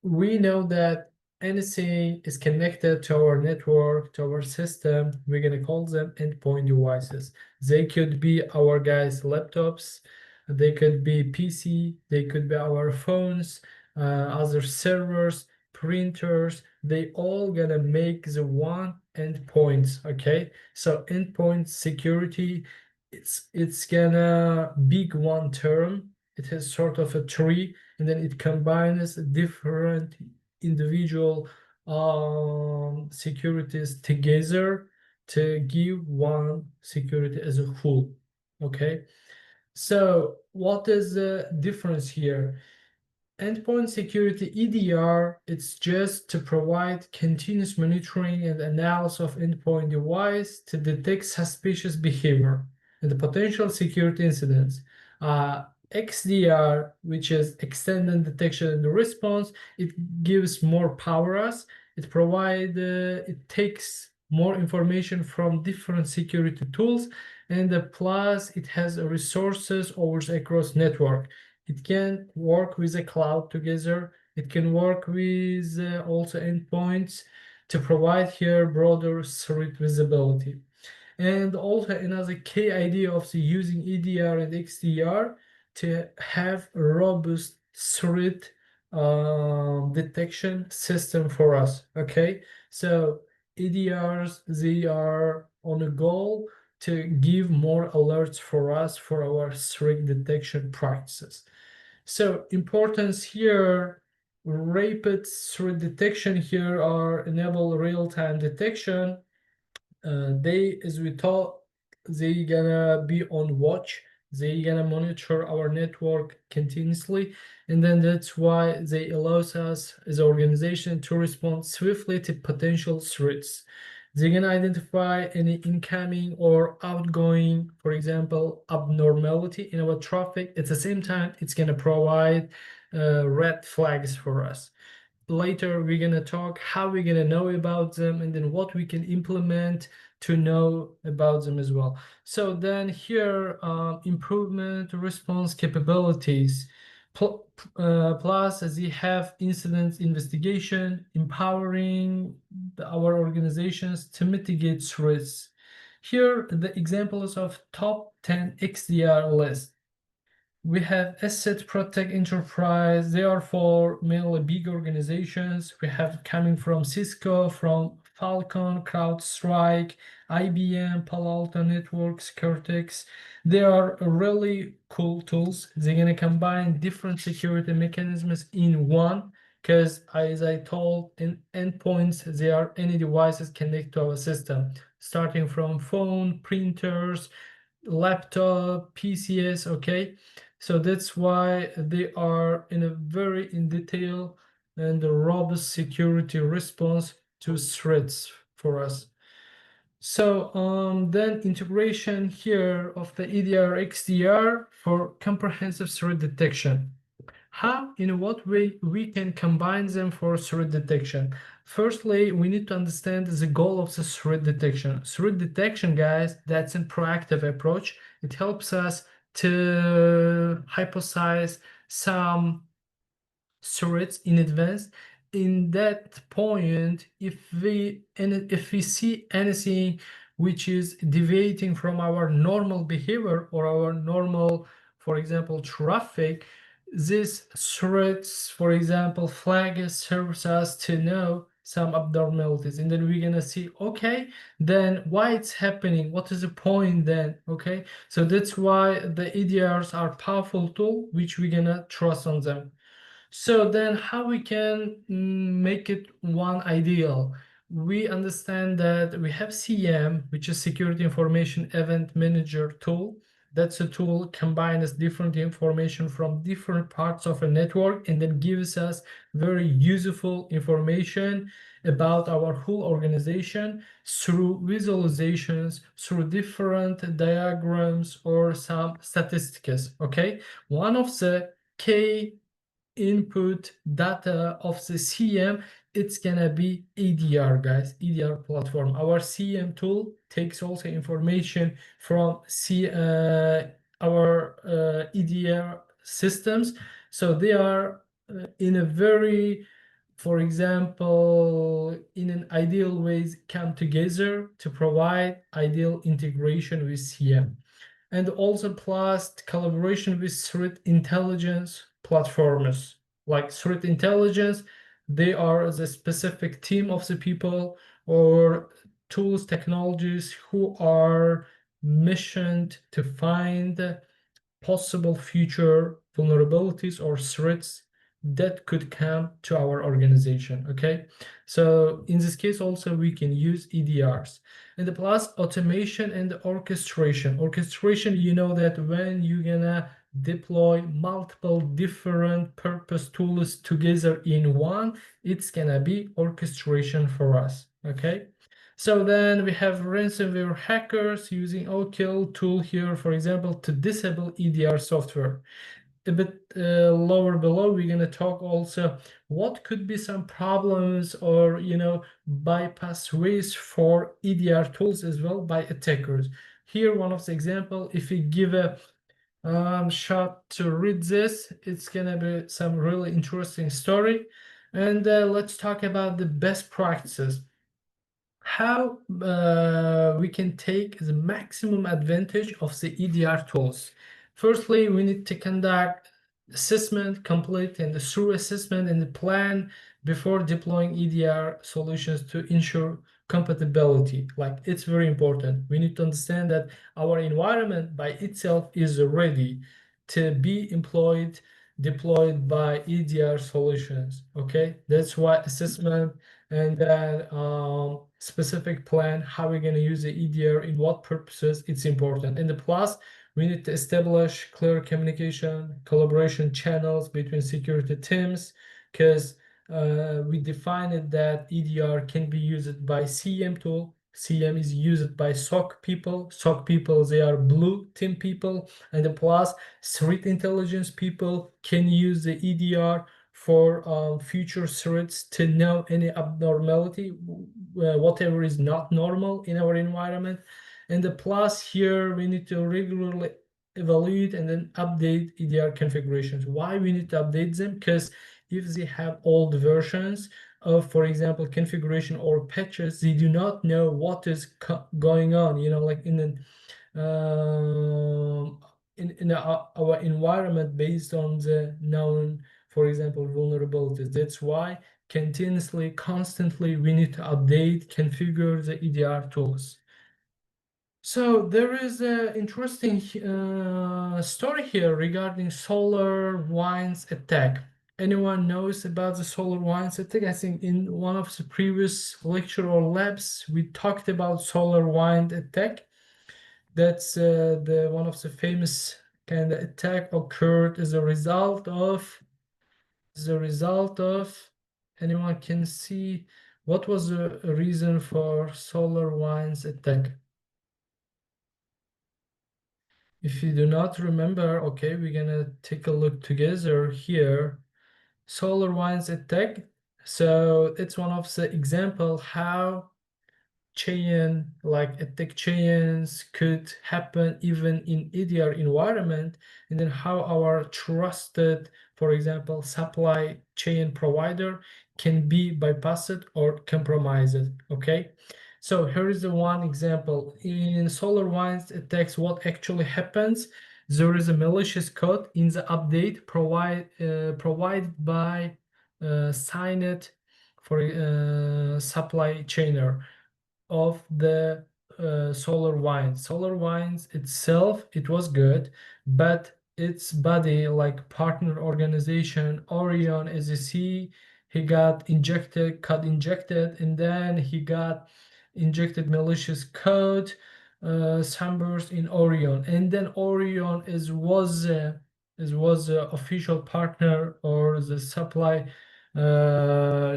We know that anything is connected to our network, to our system, we're gonna call them endpoint devices. They could be our guys' laptops, they could be PC, they could be our phones, other servers, printers. They all gonna make the one endpoints. Okay, so endpoint security, it's gonna big one term. It has sort of a tree, and then it combines different individual securities together to give one security as a whole. Okay, so what is the difference here? Endpoint security EDR, it's just to provide continuous monitoring and analysis of endpoint device to detect suspicious behavior and the potential security incidents. XDR, which is extended detection and response, it gives more power us. It takes more information from different security tools, and plus it has resources over across network. It can work with a cloud together. It can work with also endpoints to provide here broader threat visibility. And also another key idea of the using EDR and XDR to have a robust threat detection system for us. Okay, so EDRs, they are on a goal to give more alerts for us for our threat detection practices. So importance here, rapid threat detection here are enable real-time detection. They, as we thought, they gonna be on watch. They gonna monitor our network continuously, and then that's why they allows us as an organization to respond swiftly to potential threats. They're gonna identify any incoming or outgoing, for example, abnormality in our traffic. At the same time, it's gonna provide red flags for us. Later we're going to talk how we're going to know about them and then what we can implement to know about them as well. So then here, improvement response capabilities, plus as we have incident investigation, empowering our organizations to mitigate threats. Here the examples of top 10 XDR list. We have Asset Protect Enterprise. They are for mainly big organizations. We have coming from Cisco, from Falcon, CrowdStrike, IBM, Palo Alto Networks, Cortex. They are really cool tools. They're going to combine different security mechanisms in one, because as I told, in endpoints, they are any devices connect to our system, starting from phone, printers, laptop, PCs, okay? So that's why they are in a very in detail and a robust security response to threats for us. So then integration here of the EDR XDR for comprehensive threat detection. How, in what way we can combine them for threat detection? Firstly, we need to understand the goal of the threat detection. Threat detection, guys, that's a proactive approach. It helps us to hypothesize some threats in advance. In that point, if we see anything which is deviating from our normal behavior or our normal, for example, traffic, these threats, for example, flag serves us to know some abnormalities, and then we're gonna see, okay, then why it's happening, what is the point then? Okay, so that's why the EDRs are powerful tool which we're gonna trust on them. So then how we can make it one ideal? We understand that we have CEM, which is Security Information Event Manager tool. That's a tool combines different information from different parts of a network and then gives us very useful information about our whole organization through visualizations, through different diagrams or some statistics, okay? One of the key input data of the CM, it's gonna be EDR, guys, EDR platform. Our CM tool takes also information from our EDR systems. So they are in a very for example, in an ideal ways come together to provide ideal integration with CM. And also plus collaboration with threat intelligence platforms. Like threat intelligence, they are the specific team of the people or tools, technologies who are missioned to find possible future vulnerabilities or threats that could come to our organization. Okay, so in this case also we can use EDRs. And the plus automation and orchestration. Orchestration, you know that when you're gonna deploy multiple different purpose tools together in one, it's gonna be orchestration for us. Okay, so then we have ransomware hackers using OKill tool here, for example, to disable EDR software. A bit lower below, we're going to talk also what could be some problems or, bypass ways for EDR tools as well by attackers. Here, one of the example, if we give a shot to read this, it's going to be some really interesting story. And let's talk about the best practices. How we can take the maximum advantage of the EDR tools. Firstly, we need to conduct assessment, complete and through assessment and the plan before deploying EDR solutions to ensure compatibility. Like, it's very important. We need to understand that our environment by itself is ready to be deployed by EDR solutions. Okay, that's why assessment and then specific plan, how we're going to use the EDR, in what purposes, it's important. And the plus, we need to establish clear communication, collaboration channels between security teams, because we defined it that EDR can be used by CM tool. CM is used by SOC people. SOC people, they are blue team people. And the plus, threat intelligence people can use the EDR for future threats to know any abnormality, whatever is not normal in our environment. And the plus here, we need to regularly evaluate and then update EDR configurations. Why we need to update them? Because if they have old versions of, for example, configuration or patches, they do not know what is going on, like in our environment based on the known, for example, vulnerabilities. That's why continuously, constantly, we need to update, configure the EDR tools. So there is an interesting story here regarding SolarWinds attack. Anyone knows about the SolarWinds attack? I think in one of the previous lecture or labs, we talked about SolarWinds attack. That's the one of the famous kind of attack occurred as a result of anyone can see what was the reason for SolarWinds attack? If you do not remember, okay, we're gonna take a look together here. SolarWinds attack. So it's one of the example how chain, like attack chains, could happen even in EDR environment, and then how our trusted, for example, supply chain provider can be bypassed or compromised. Okay, so here is the one example. In SolarWinds attacks, what actually happens? There is a malicious code in the update provided by signed for supply chainer of the SolarWinds. SolarWinds itself, it was good, but its body, like partner organization, Orion, as you see, he got got injected, and then he got injected malicious code, Sunburst in Orion, and then Orion was the official partner or the supply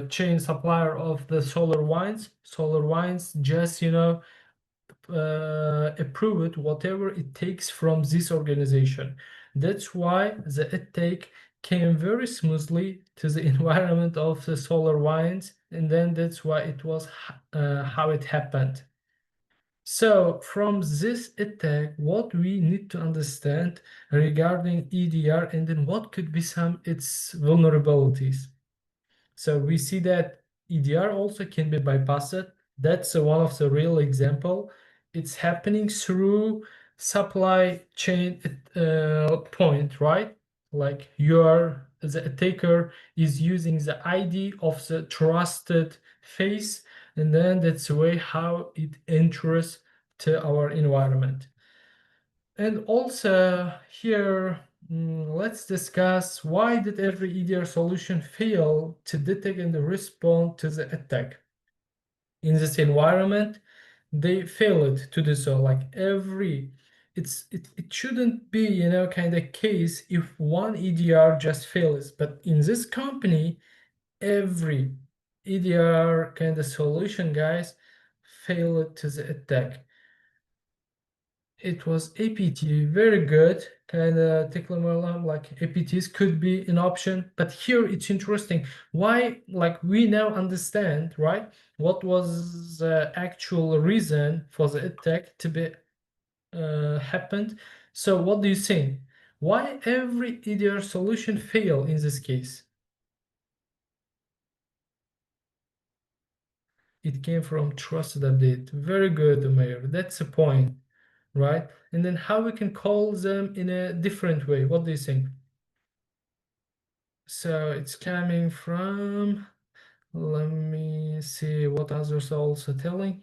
chain supplier of the SolarWinds. SolarWinds just approve it whatever it takes from this organization. That's why the attack came very smoothly to the environment of the SolarWinds, and then that's why it was how it happened. So from this attack, what we need to understand regarding EDR, and then what could be some its vulnerabilities. So we see that EDR also can be bypassed. That's one of the real example. It's happening through supply chain point, right? Like the attacker is using the ID of the trusted face, and then that's the way how it enters to our environment. And also here, let's discuss why did every EDR solution fail to detect and respond to the attack. In this environment, they failed to do so. Like it shouldn't be, kind of case if one EDR just fails. But in this company, every EDR kind of solution, guys, failed to the attack. It was APT, very good. Kind of Tekla like APTs could be an option, but here it's interesting. Why, like we now understand, right? What was the actual reason for the attack to be happened? So what do you think? Why every EDR solution fail in this case? It came from trusted update. Very good, Mayor. That's a point, right? And then how we can call them in a different way? What do you think? So it's coming from, let me see what others are also telling.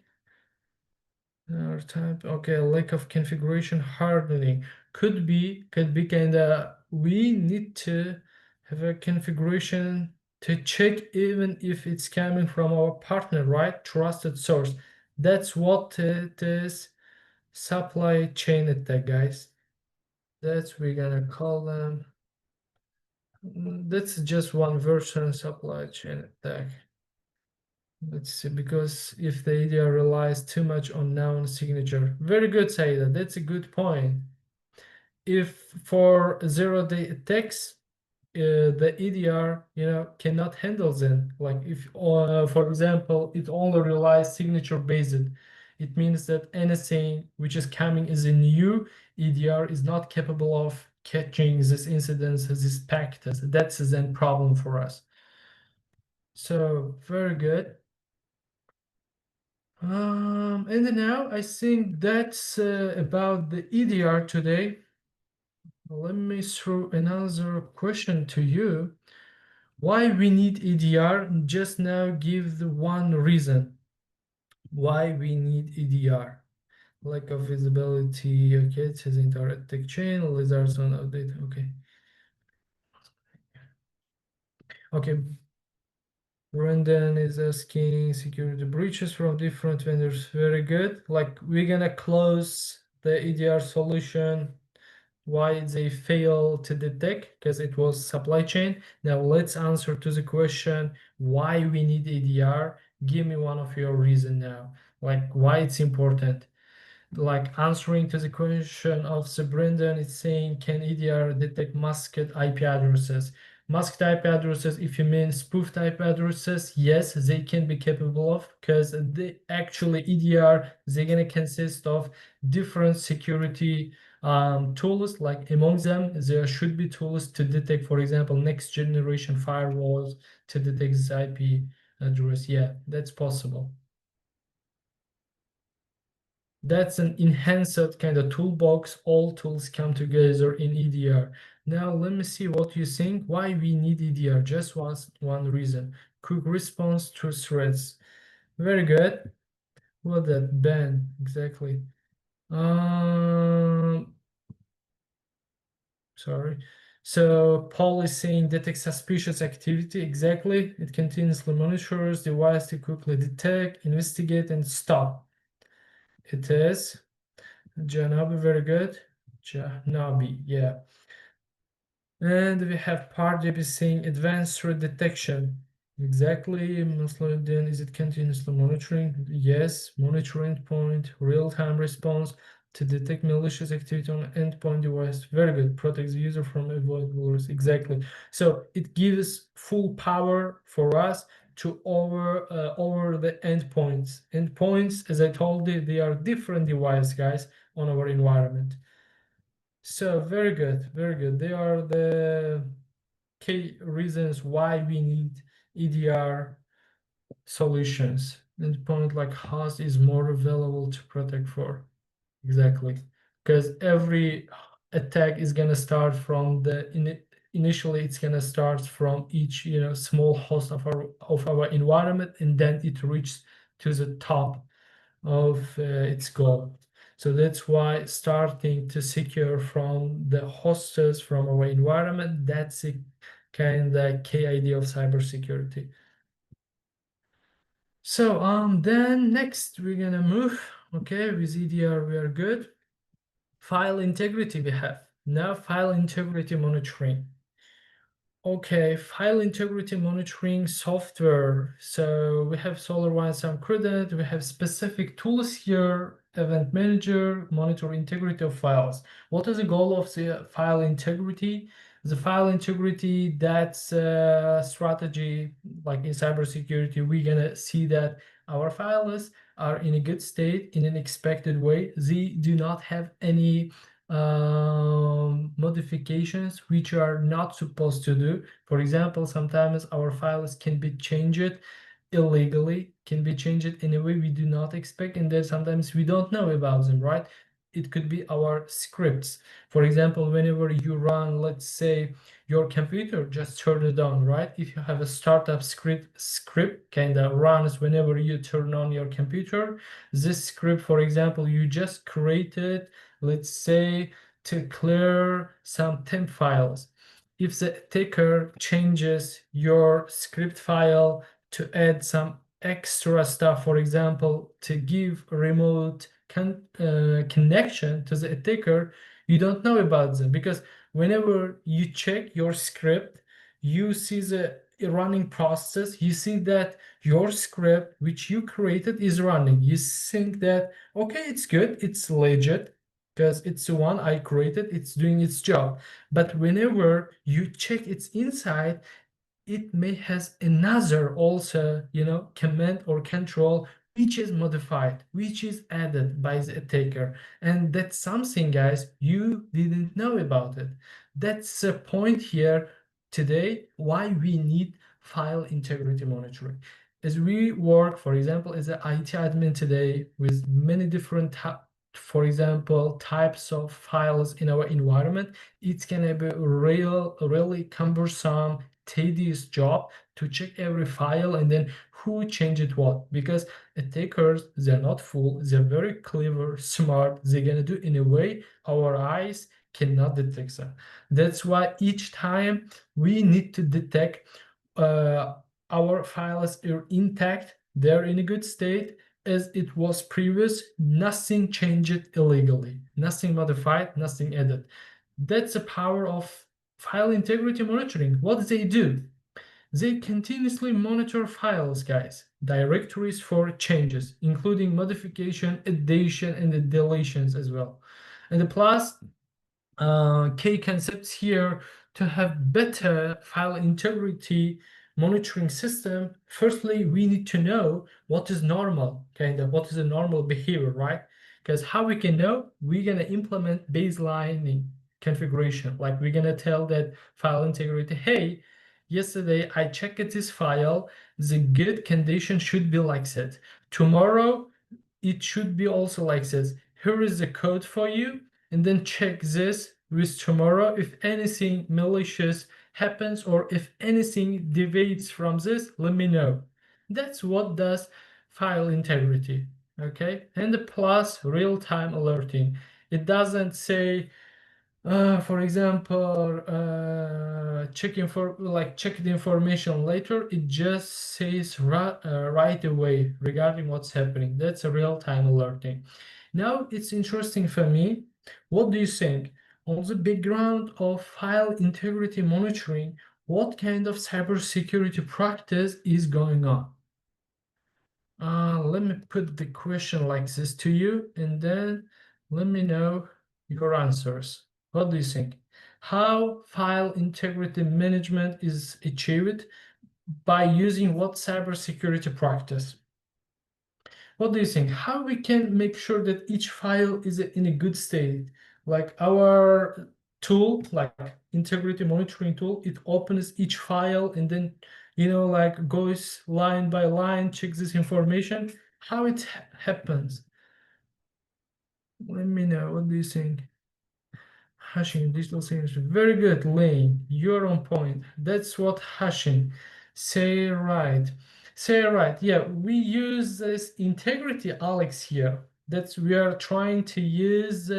Type, okay, lack of configuration hardening could be kind of, we need to have a configuration to check even if it's coming from our partner, right? Trusted source. That's what it is. Supply chain attack, guys. That's we're gonna call them. That's just one version supply chain attack. Let's see, because if the EDR relies too much on noun signature. Very good, Saida. That's a good point. If for zero-day attacks, the EDR, cannot handle them. Like if, for example, it only relies signature based, it means that anything which is coming as a new EDR is not capable of catching this incidents, this packets. That's a then problem for us. So very good. And now I think that's about the EDR today. Let me throw another question to you. Why we need EDR? Just now give the one reason why we need EDR. Lack of visibility, okay, it says entire attack chain, lizards on update, okay. Okay, Brendan is asking security breaches from different vendors. Very good. Like we're gonna close the EDR solution. Why they fail to detect? Because it was supply chain. Now let's answer to the question why we need EDR. Give me one of your reason now. Like why it's important. Like answering to the question of the Brendan, it's saying, can EDR detect masked IP addresses? Masked IP addresses, if you mean spoof type addresses, yes, they can be capable of, because they actually EDR, they're gonna consist of different security tools. Like among them, there should be tools to detect, for example, next generation firewalls to detect this IP address. Yeah, that's possible. That's an enhanced kind of toolbox. All tools come together in EDR. Now let me see what you think. Why we need EDR? Just one reason. Quick response to threats. Very good. What that ban exactly? Sorry. So Paul is saying detect suspicious activity. Exactly. It continuously monitors device to quickly detect, investigate, and stop. It is. Janabi, very good. Janabi, yeah. And we have part JP saying advanced threat detection. Exactly. Then is it continuously monitoring? Yes, monitoring point, real-time response to detect malicious activity on endpoint device. Very good. Protects the user from avoidable risks. Exactly. So it gives full power for us to over the endpoints. Endpoints, as I told you, they are different devices, guys, on our environment. So very good, very good. They are the key reasons why we need EDR solutions. Endpoint like host is more available to protect for. Exactly. Because every attack is gonna start from initially it's gonna start from each small host of our environment, and then it reaches to the top of its goal. So that's why starting to secure from the hosts from our environment, that's a kind of key idea of cybersecurity. So then next we're gonna move. Okay, with EDR we are good. File integrity we have. Now file integrity monitoring. Okay, file integrity monitoring software. So we have SolarWinds and Credit. We have specific tools here. Event Manager, monitor integrity of files. What is the goal of the file integrity? The file integrity, that's a strategy like in cybersecurity. We're gonna see that our files are in a good state in an expected way. They do not have any modifications which are not supposed to do. For example, sometimes our files can be changed illegally, can be changed in a way we do not expect, and then sometimes we don't know about them, right? It could be our scripts. For example, whenever you run, let's say your computer, just turn it on, right? If you have a startup script kind of runs whenever you turn on your computer, this script, for example, you just created, let's say, to clear some temp files. If the attacker changes your script file to add some extra stuff, for example, to give remote connection to the attacker, you don't know about them, because whenever you check your script, you see the running process, you see that your script which you created is running. You think that, okay, it's good, it's legit, because it's the one I created, it's doing its job. But whenever you check its inside, it may has another also, command or control which is modified, which is added by the attacker. And that's something, guys, you didn't know about it. That's the point here today, why we need file integrity monitoring. As we work, for example, as an IT admin today with many different for example, types of files in our environment, it's gonna be really cumbersome, tedious job to check every file and then who changed what, because attackers, they're not fool, they're very clever, smart, they're gonna do in a way our eyes cannot detect them. That's why each time we need to detect our files are intact, they're in a good state as it was previous, nothing changed illegally, nothing modified, nothing added. That's the power of file integrity monitoring. What they do? They continuously monitor files, guys, directories for changes, including modification, addition, and the deletions as well. And plus, key concepts here to have better file integrity monitoring system. Firstly, we need to know what is normal, what is a normal behavior, right? Because how we can know, we're gonna implement baseline configuration. Like we're gonna tell that file integrity, hey, yesterday I checked this file, the good condition should be like that. Tomorrow it should be also like this. Here is the code for you, and then check this with tomorrow. If anything malicious happens or if anything deviates from this, let me know. That's what does file integrity. Okay, and the plus real-time alerting. It doesn't say for example, checking for check the information later. It just says right away regarding what's happening. That's a real-time alerting. Now it's interesting for me. What do you think? On the background of file integrity monitoring, what kind of cybersecurity practice is going on? Let me put the question like this to you, and then let me know your answers. What do you think? How file integrity management is achieved by using what cybersecurity practice? What do you think? How we can make sure that each file is in a good state? Like our tool, like integrity monitoring tool, it opens each file and then like goes line by line, checks this information. How it happens? Let me know. What do you think? Hashing digital signature. Very good, Lane. You're on point. That's what hashing. Say right. Say right. Yeah, we use this integrity, Alex, here. That's we are trying to use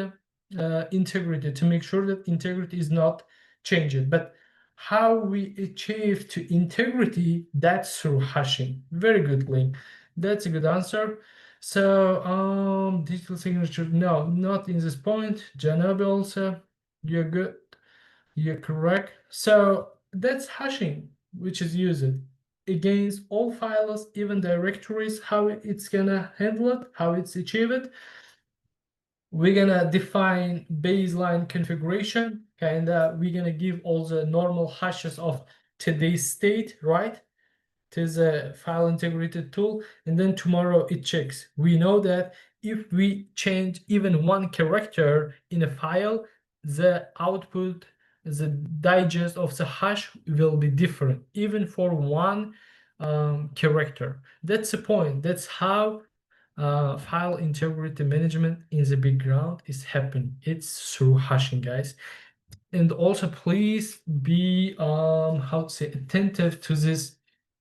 integrity to make sure that integrity is not changed. But how we achieve to integrity, that's through hashing. Very good, Lane. That's a good answer. So, digital signature, no, not in this point. Janabi also. You're good. You're correct. So that's hashing, which is used against all files, even directories. How it's gonna handle it, how it's achieved. We're gonna define baseline configuration, and we're gonna give all the normal hashes of today's state, right? To the file integrity tool, and then tomorrow it checks. We know that if we change even one character in a file, the output, the digest of the hash will be different, even for one character. That's the point. That's how file integrity management in the background is happening. It's through hashing, guys. And also please be how to say attentive to this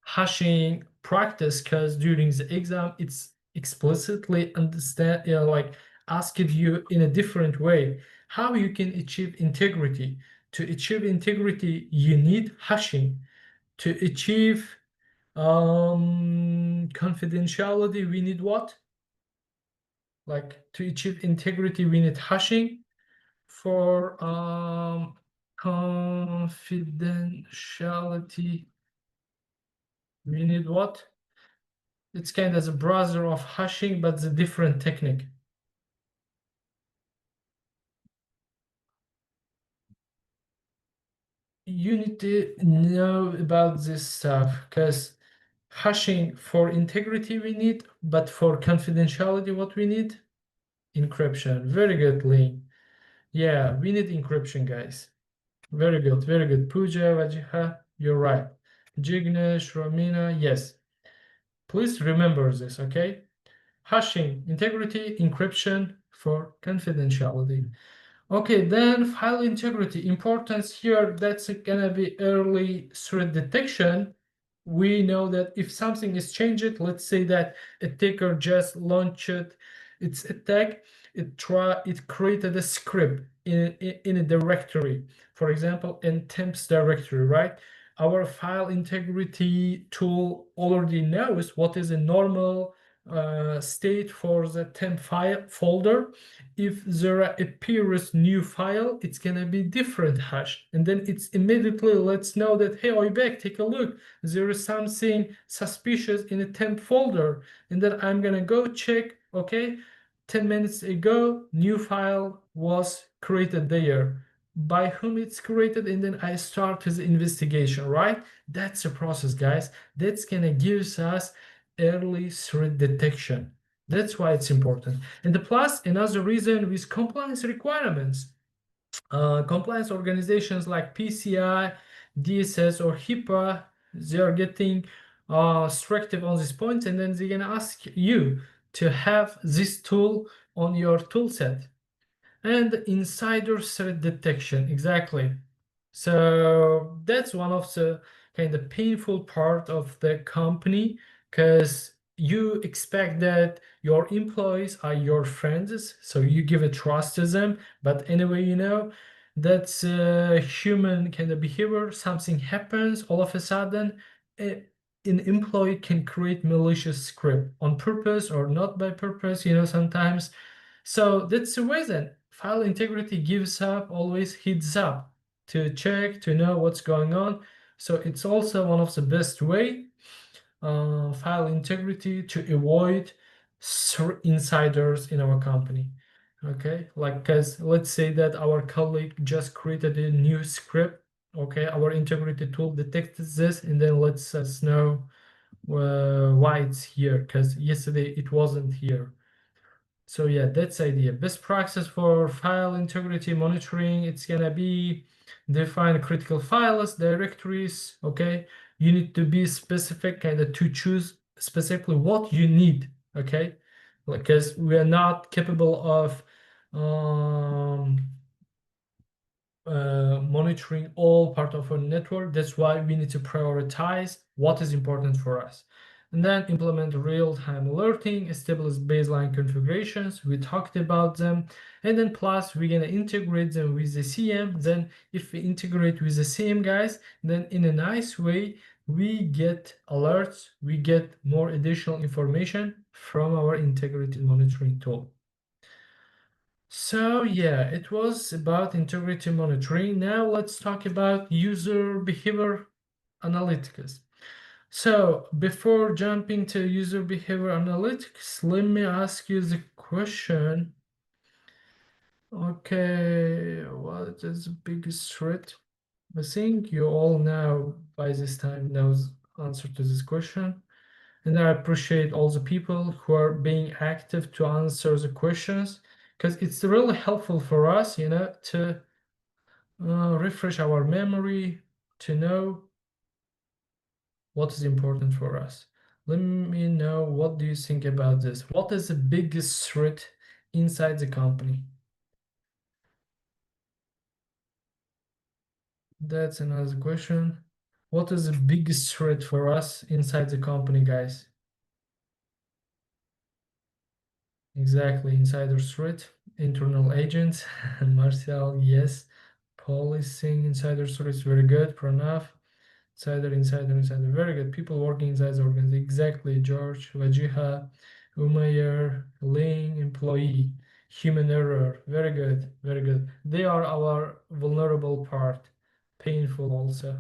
hashing practice, because during the exam it's explicitly understand, like asked you in a different way how you can achieve integrity. To achieve integrity you need hashing. To achieve confidentiality we need what? Like to achieve integrity we need hashing. For confidentiality we need what? It's kind of a browser of hashing, but the different technique. You need to know about this stuff, because hashing for integrity we need, but for confidentiality what we need? Encryption. Very good, Lee. Yeah, we need encryption, guys. Very good, very good. Pooja, Vajiha, you're right. Jignesh, Romina, yes. Please remember this, okay? Hashing, integrity, encryption for confidentiality. Okay, then file integrity. Importance here, that's gonna be early threat detection. We know that if something is changed, let's say that attacker just launched its attack, it created a script in a directory, for example, in temps directory, right? Our file integrity tool already knows what is a normal state for the temp file folder. If there appears new file, it's gonna be different hash, and then it's immediately lets know that, hey, Oybek, take a look, there is something suspicious in a temp folder, and then I'm gonna go check. Okay, 10 minutes ago new file was created there, by whom it's created, and then I start his investigation, right? That's the process, guys. That's gonna give us early threat detection. That's why it's important. And the plus, another reason with compliance requirements. Compliance organizations like PCI, DSS, or HIPAA, they are getting restrictive on this point, and then they're gonna ask you to have this tool on your tool set. And insider threat detection, exactly. So that's one of the kind of painful part of the company, because you expect that your employees are your friends, so you give a trust to them. But anyway, that's human kind of behavior. Something happens all of a sudden, an employee can create malicious script on purpose or not by purpose, sometimes. So that's the reason file integrity gives up always heads up to check, to know what's going on. So it's also one of the best way, file integrity, to avoid insiders in our company. Okay, like, because let's say that our colleague just created a new script. Okay, our integrity tool detects this and then lets us know why it's here, because yesterday it wasn't here. So yeah, that's the idea. Best practice for file integrity monitoring, it's gonna be define critical files, directories, okay? You need to be specific, kind of to choose specifically what you need, okay? Because we are not capable of monitoring all part of our network. That's why we need to prioritize what is important for us. And then implement real-time alerting, establish baseline configurations. We talked about them. And then plus we're gonna integrate them with the CM. Then if we integrate with the CM guys, then in a nice way, we get alerts, we get more additional information from our integrity monitoring tool. So yeah, it was about integrity monitoring. Now let's talk about user behavior analytics. So before jumping to user behavior analytics, let me ask you the question. Okay, what is the biggest threat? I think you all now by this time knows answer to this question. And I appreciate all the people who are being active to answer the questions, because it's really helpful for us, to refresh our memory, to know what is important for us. Let me know, what do you think about this? What is the biggest threat inside the company? That's another question. What is the biggest threat for us inside the company, guys? Exactly, insider threat, internal agents, Martial, yes. Policing insider threat is very good. Pranav, insider, very good. People working inside the organization, exactly. George, Wajiha, Umayyar, Ling, employee, human error, very good, very good. They are our vulnerable part, painful also.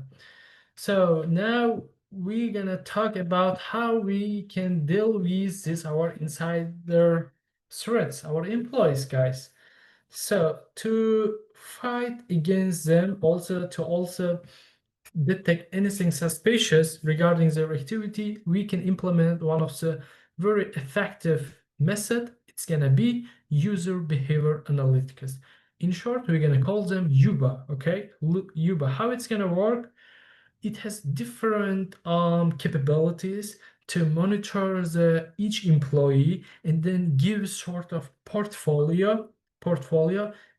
So now we're gonna talk about how we can deal with this, our insider threats, our employees, guys. So to fight against them, also to detect anything suspicious regarding their activity, we can implement one of the very effective method. It's gonna be user behavior analytics. In short, we're gonna call them UBA, okay? Look, UBA, how it's gonna work? It has different capabilities to monitor each employee and then give sort of portfolio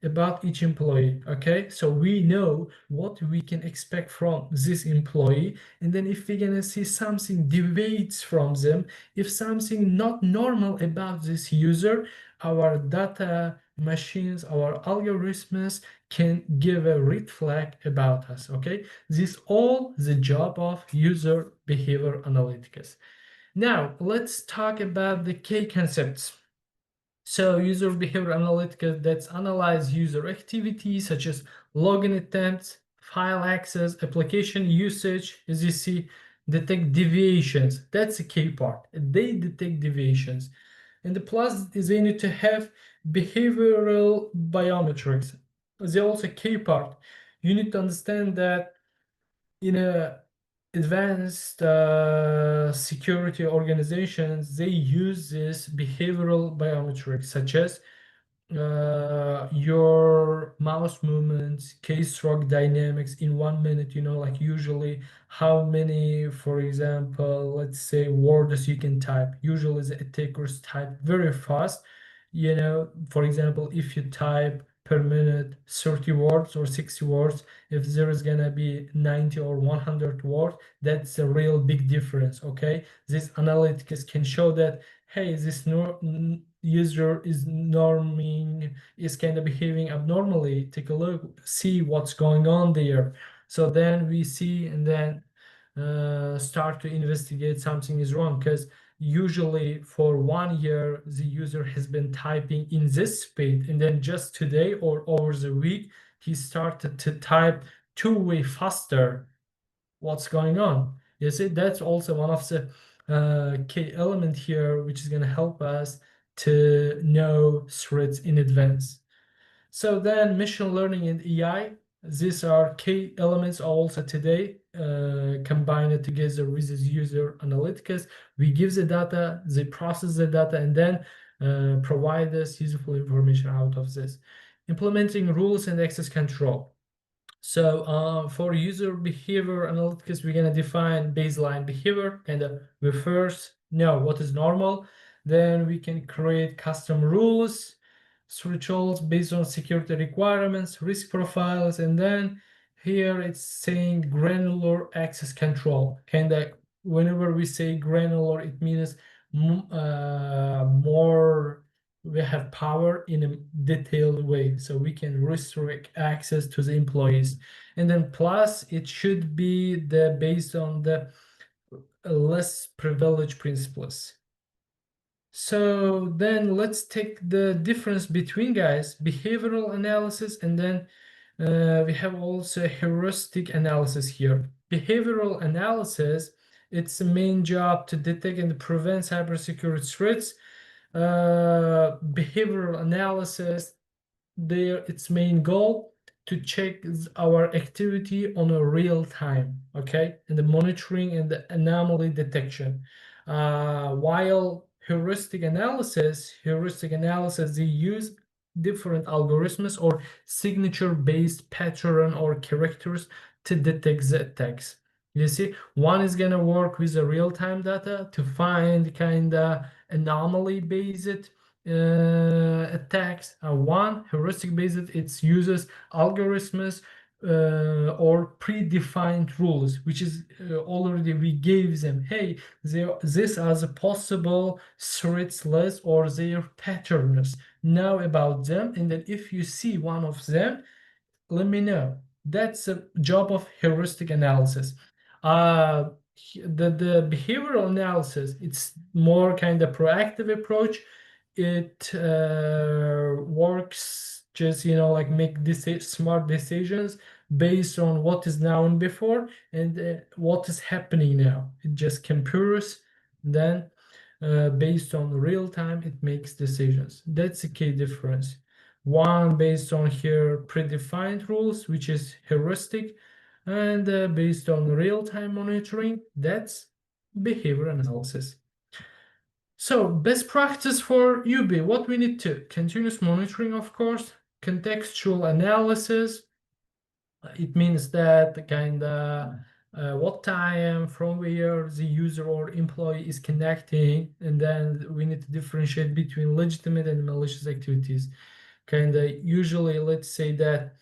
about each employee. Okay, so we know what we can expect from this employee, and then if we're gonna see something deviates from them, if something not normal about this user, our data machines, our algorithms can give a red flag about us. Okay, this all the job of user behavior analytics. Now let's talk about the key concepts. So user behavior analytics, that's analyze user activity such as login attempts, file access, application usage. As you see, detect deviations. That's the key part. They detect deviations. And the plus is they need to have behavioral biometrics. They also key part. You need to understand that in a advanced security organizations, they use this behavioral biometrics such as your mouse movements, keystroke dynamics in 1 minute, like usually how many, for example, let's say words you can type. Usually the attackers type very fast. For example, if you type per minute 30 words or 60 words, if there is gonna be 90 or 100 words, that's a real big difference. Okay, this analytics can show that, hey, this user is kind of behaving abnormally. Take a look, see what's going on there. So then we see, and then start to investigate something is wrong, because usually for 1 year the user has been typing in this speed, and then just today or over the week he started to type two-way faster. What's going on? You see, that's also one of the key element here, which is going to help us to know threats in advance. So then machine learning and AI, these are key elements also today, combined together with this user analytics. We give the data, they process the data, and then provide us useful information out of this. Implementing rules and access control. So for user behavior analytics, we're gonna define baseline behavior, and we first know what is normal. Then we can create custom rules, thresholds based on security requirements, risk profiles, and then here it's saying granular access control. And whenever we say granular, it means more we have power in a detailed way, so we can restrict access to the employees. And then plus it should be based on the less privilege principles. So then let's take the difference between, guys, behavioral analysis, and then we have also heuristic analysis here. Behavioral analysis, its main job to detect and prevent cybersecurity threats. Behavioral analysis, its main goal to check our activity on a real time, okay, and the monitoring and the anomaly detection. While heuristic analysis, they use different algorithms or signature-based pattern or characters to detect the attacks. You see, one is gonna work with the real-time data to find kind of anomaly-based attacks. One heuristic based, it uses algorithms or predefined rules, which is already we gave them, hey, this as a possible threats list or their patterns, know about them, and then if you see one of them, let me know. That's a job of heuristic analysis. Uh, the behavioral analysis, it's more kind of proactive approach. It works just, like make smart decisions based on what is known before and what is happening now. It just compares, then based on real time, it makes decisions. That's a key difference. One based on here predefined rules, which is heuristic, and based on real-time monitoring, that's behavior analysis. So best practice for UB, what we need to continuous monitoring, of course, contextual analysis. It means that kind of what time, from where the user or employee is connecting, and then we need to differentiate between legitimate and malicious activities. Kind of usually, let's say that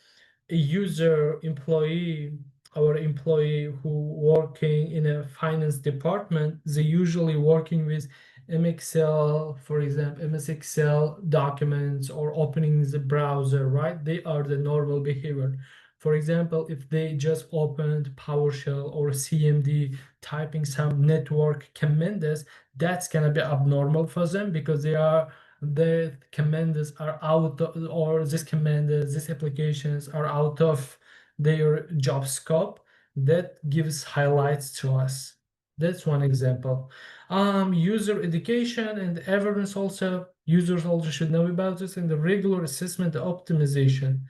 a user employee, our employee who working in a finance department, they usually working with MXL, for example, MS Excel documents or opening the browser, right? They are the normal behavior. For example, if they just opened PowerShell or CMD, typing some network commands, that's gonna be abnormal for them because the commands are out of, or this command, these applications are out of their job scope. That gives highlights to us. That's one example. User education and awareness also. Users also should know about this, and the regular assessment optimization.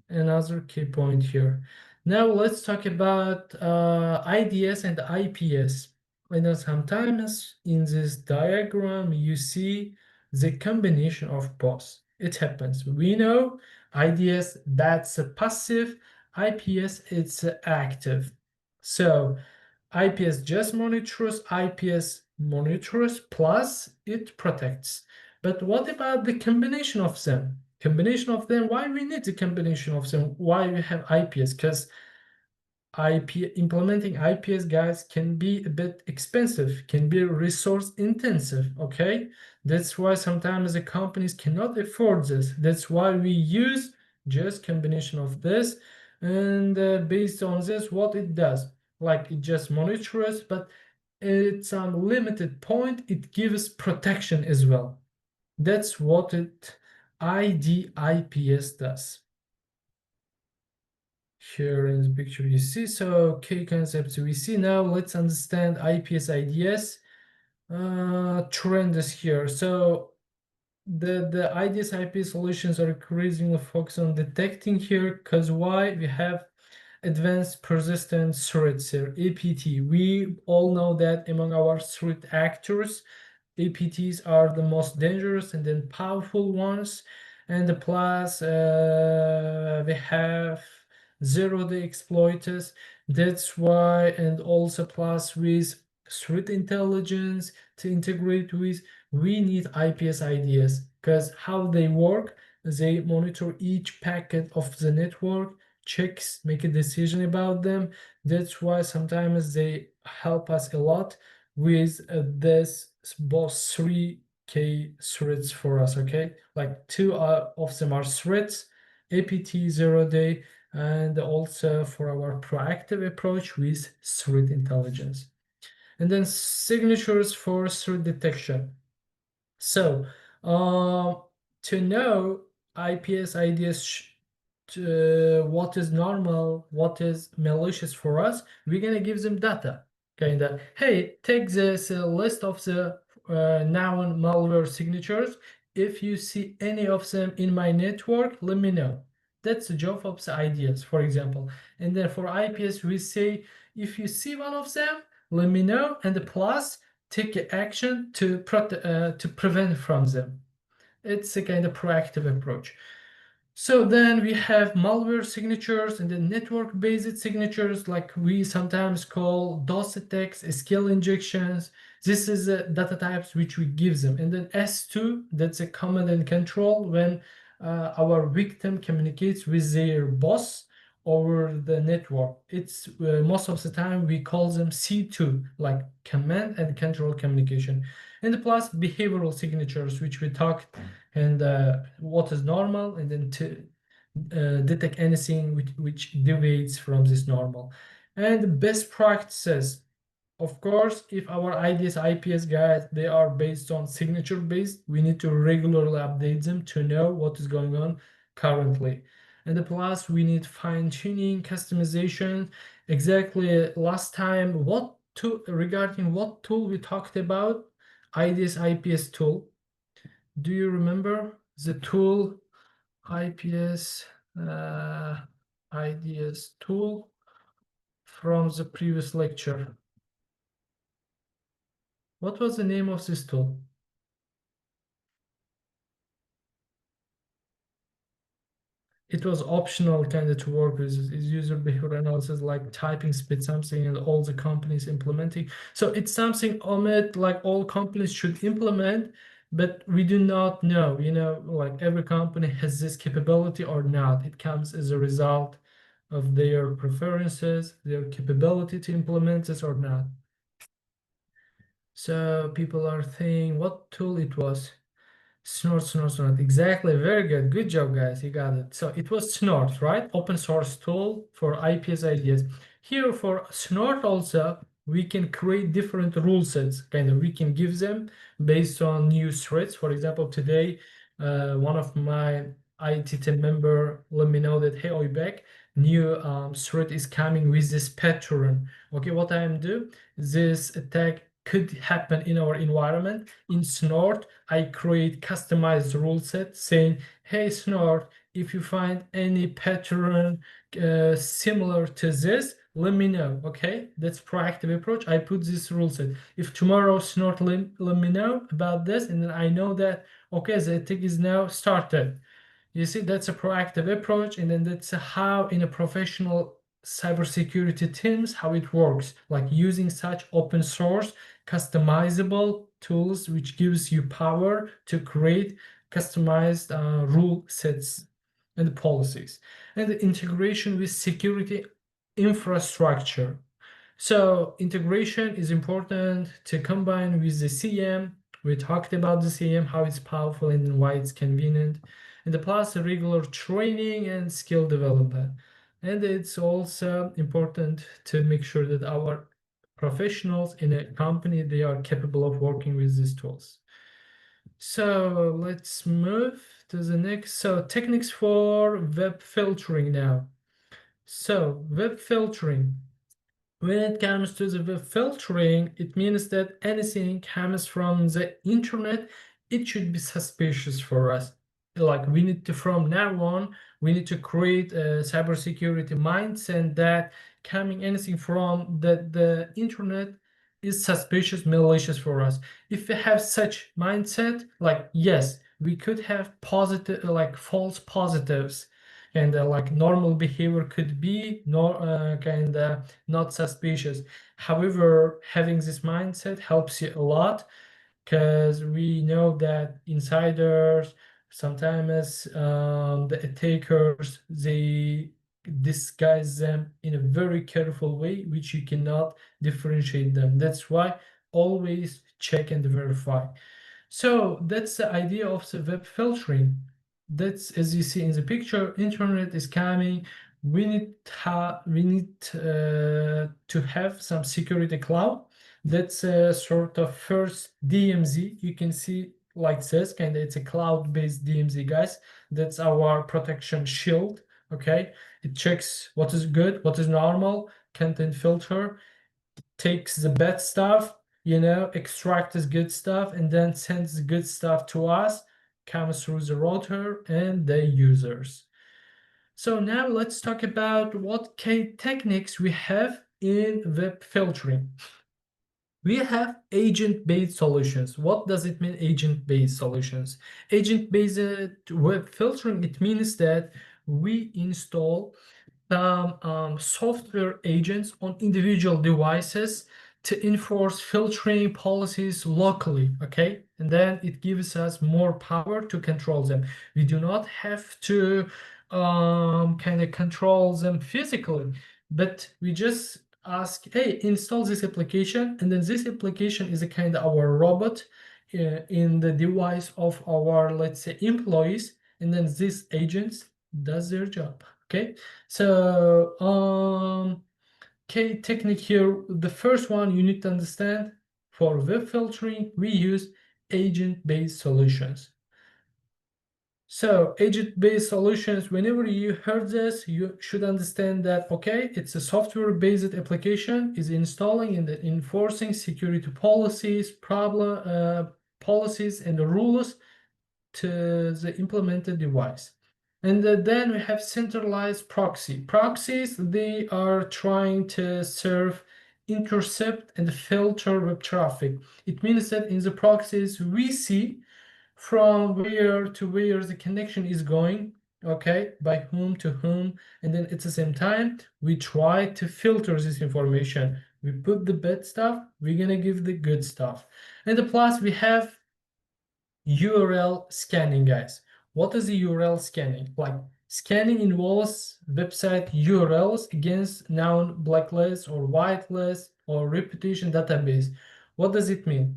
Another key point here. Now let's talk about IDS and IPS. I know sometimes in this diagram you see the combination of both. It happens. We know IDS, that's a passive, IPS, it's active. So IPS just monitors, IPS monitors plus it protects. But what about the combination of them? Combination of them, why we need the combination of them? Why we have IPS? Because implementing IPS, guys, can be a bit expensive, can be resource intensive, okay? That's why sometimes the companies cannot afford this. That's why we use just combination of this, and based on this, what it does, like it just monitors, but at some limited point, it gives protection as well. That's what IDIPS does. Here in the picture you see, so key concepts we see. Now let's understand IPS IDS trend is here. So the IDS IPS solutions are increasingly focused on detecting here, because why? We have advanced persistent threats here, APT. We all know that among our threat actors, APTs are the most dangerous and then powerful ones. And plus we have zero-day exploiters. That's why, and also plus with threat intelligence to integrate with, we need IPS IDS, because how they work, they monitor each packet of the network, checks, make a decision about them. That's why sometimes they help us a lot with this both 3K threats for us, okay? Like two of them are threats, APT 0-day, and also for our proactive approach with threat intelligence. And then signatures for threat detection. So to know IPS IDS, what is normal, what is malicious for us, we're gonna give them data. Kind of, hey, take this list of the known malware signatures. If you see any of them in my network, let me know. That's the job of the IDS, for example. And then for IPS, we say, if you see one of them, let me know. And the plus, take action to prevent from them. It's a kind of proactive approach. So then we have malware signatures and then network-based signatures, like we sometimes call DOS attacks, SQL injections. This is data types which we give them. And then S2, that's a command and control when our victim communicates with their boss over the network. It's most of the time we call them C2, like command and control communication. And plus behavioral signatures, which we talked, and what is normal, and then to detect anything which deviates from this normal. And best practices, of course, if our IDS IPS guides, they are based on signature based, we need to regularly update them to know what is going on currently. And plus, we need fine tuning, customization. Exactly last time, regarding what tool we talked about, IDS IPS tool. Do you remember the tool IPS IDS tool from the previous lecture? What was the name of this tool? It was optional kind of to work with. Is user behavior analysis, like typing speed something, and all the companies implementing. So it's something Omid, like all companies should implement, but we do not know, like every company has this capability or not. It comes as a result of their preferences, their capability to implement this or not. So people are thinking what tool it was. Snort. Exactly. Very good. Good job, guys. You got it. So it was Snort, right? Open source tool for IPS IDS. Here for Snort also, we can create different rule sets. Kind of, we can give them based on new threats. For example, today, one of my IT team member let me know that, hey, Oybek, new threat is coming with this pattern. Okay, what I am do? This attack could happen in our environment. In Snort, I create customized rule set saying, hey, Snort, if you find any pattern similar to this, let me know. Okay, that's proactive approach. I put this rule set. If tomorrow Snort let me know about this, and then I know that, okay, the attack is now started. You see, that's a proactive approach, and then that's how in a professional cybersecurity teams, how it works, like using such open source customizable tools, which gives you power to create customized rule sets and policies, and the integration with security infrastructure. So integration is important to combine with the CM. We talked about the CM, how it's powerful and why it's convenient, and the plus regular training and skill development. And it's also important to make sure that our professionals in a company, they are capable of working with these tools. So let's move to the next. So techniques for web filtering now. So web filtering. When it comes to the web filtering, it means that anything comes from the internet, it should be suspicious for us. Like we need to, from now on, we need to create a cybersecurity mindset that coming anything from the internet is suspicious, malicious for us. If we have such mindset, like yes, we could have positive, like false positives, kind of like normal behavior could be kind of not suspicious. However, having this mindset helps you a lot, because we know that insiders, sometimes the attackers, they disguise them in a very careful way, which you cannot differentiate them. That's why always check and verify. So that's the idea of the web filtering. That's, as you see in the picture, internet is coming. We need to have some security cloud. That's a sort of first DMZ. You can see like this, kind of, it's a cloud-based DMZ, guys. That's our protection shield. Okay, it checks what is good, what is normal, content filter, takes the bad stuff, extracts good stuff, and then sends the good stuff to us, comes through the router and the users. So now let's talk about what key techniques we have in web filtering. We have agent-based solutions. What does it mean, agent-based solutions? Agent-based web filtering, it means that we install software agents on individual devices to enforce filtering policies locally, okay? And then it gives us more power to control them. We do not have to kind of control them physically, but we just ask, hey, install this application, and then this application is a kind of our robot in the device of our, let's say, employees, and then these agents does their job. Okay, so key technique here, the first one you need to understand, for web filtering we use agent-based solutions. So agent-based solutions, whenever you heard this, you should understand that, okay, it's a software-based application, is installing and enforcing security policies, policies and the rules to the implemented device. And then we have centralized proxy. Proxies, they are trying to serve, intercept, and filter web traffic. It means that in the proxies, we see from where to where the connection is going, okay, by whom to whom, and then at the same time, we try to filter this information. We put the bad stuff, we're gonna give the good stuff. And the plus, we have URL scanning, guys. What is the URL scanning? Like, scanning involves website URLs against known blacklist or whitelist or reputation database. What does it mean?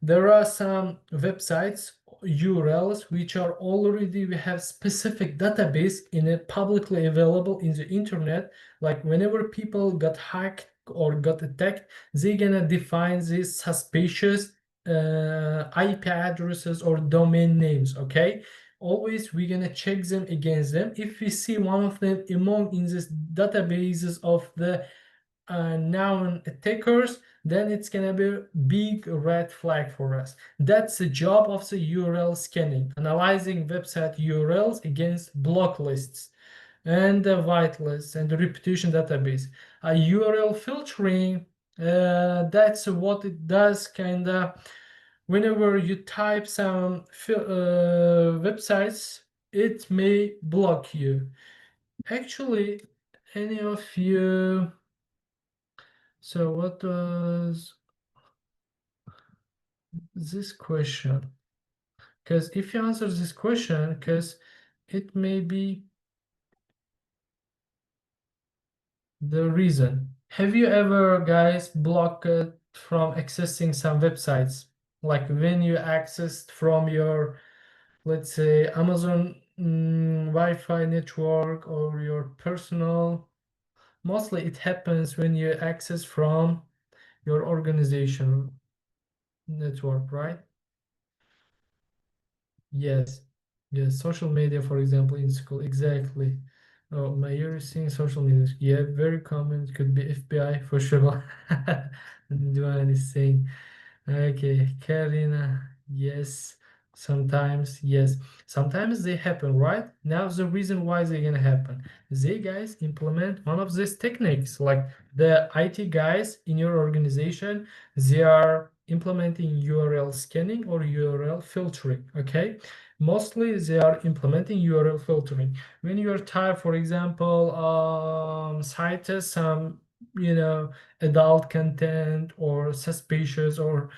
There are some websites URLs which are already, we have specific database in it, publicly available in the internet. Like whenever people got hacked or got attacked, they're gonna define these suspicious IP addresses or domain names. Okay, always we're gonna check them against them. If we see one of them among in this databases of the known attackers, then it's gonna be a big red flag for us. That's the job of the URL scanning, analyzing website URLs against block lists and the whitelists and the reputation database. URL filtering, that's what it does, kind of. Whenever you type some websites, it may block you. Actually, any of you, so what was this question? Because if you answer this question, because it may be the reason. Have you ever, guys, blocked from accessing some websites? Like when you accessed from your, let's say, Amazon Wi-Fi network or your personal, mostly it happens when you access from your organization network, right? Yes, yes, social media, for example, in school, exactly. Oh, my you're seeing social media. Yeah, very common. It could be FBI for sure. Didn't do anything. Okay, Karina, yes. Sometimes, yes. Sometimes they happen, right? Now the reason why they're gonna happen. They guys implement one of these techniques, like the IT guys in your organization, they are implementing URL scanning or URL filtering, okay? Mostly they are implementing URL filtering. When you are type, for example, cite some, adult content or suspicious or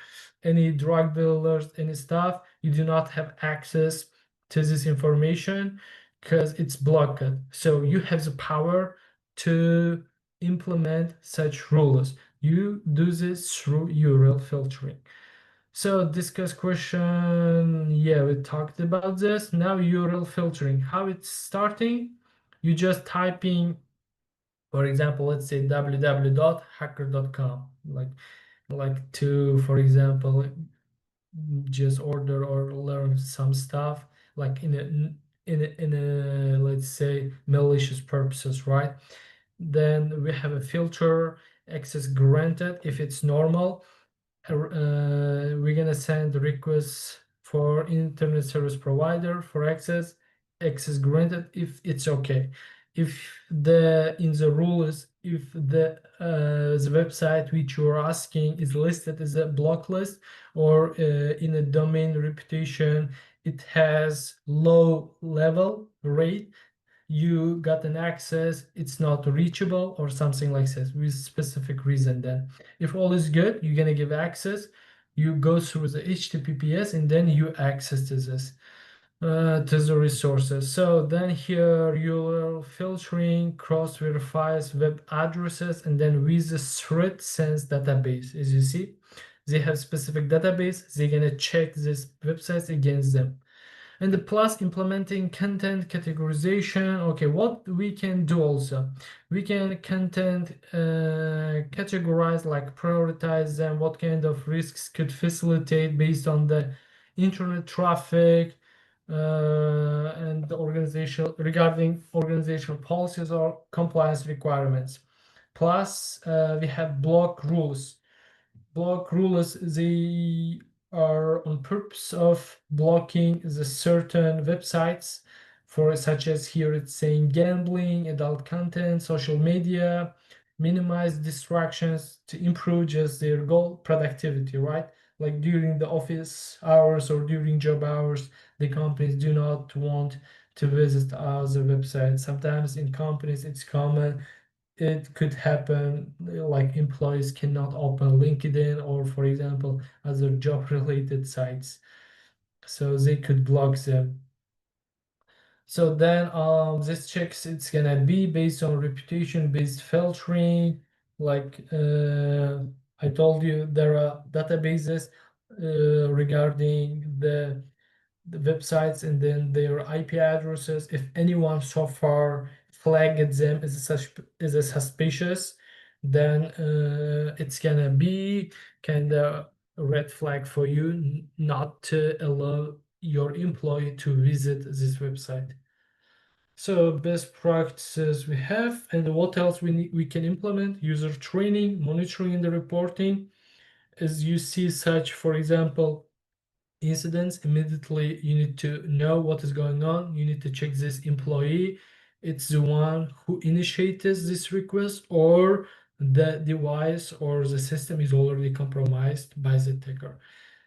any drug dealers, any stuff, you do not have access to this information because it's blocked. So you have the power to implement such rules. You do this through URL filtering. So discuss question, yeah, we talked about this. Now URL filtering, how it's starting, you just typing, for example, let's say www.hacker.com, like to, for example, just order or learn some stuff like in a let's say malicious purposes, right? Then we have a filter, access granted if it's normal. We're gonna send requests for internet service provider for access granted if it's okay. If in the rules, if the website which you're asking is listed as a block list or in a domain reputation, it has low level rate, you got an access, it's not reachable or something like this with specific reason. Then if all is good, you're gonna give access, you go through the HTTPS and then you access to this to the resources. So then here you're filtering cross verifies web addresses and then with the threat sense database. As you see, they have specific database, they're gonna check these websites against them. And the plus implementing content categorization. Okay, what we can do also, we can content categorize, like prioritize them, what kind of risks could facilitate based on the internet traffic and the organizational regarding organizational policies or compliance requirements. Plus we have block rules. Block rules, they are on purpose of blocking the certain websites, for such as here it's saying gambling, adult content, social media, minimize distractions to improve just their goal productivity, right? Like during the office hours or during job hours, the companies do not want to visit other websites. Sometimes in companies it's common, it could happen like employees cannot open LinkedIn or, for example, other job related sites, so they could block them. So then this checks, it's gonna be based on reputation based filtering. Like I told you, there are databases regarding the websites and then their IP addresses. If anyone so far flagged them as a suspicious, then it's gonna be kind of a red flag for you not to allow your employee to visit this website. So best practices we have, and what else we can implement: user training, monitoring, and the reporting. As you see such, for example, incidents, immediately you need to know what is going on. You need to check this employee, it's the one who initiates this request, or the device or the system is already compromised by the attacker.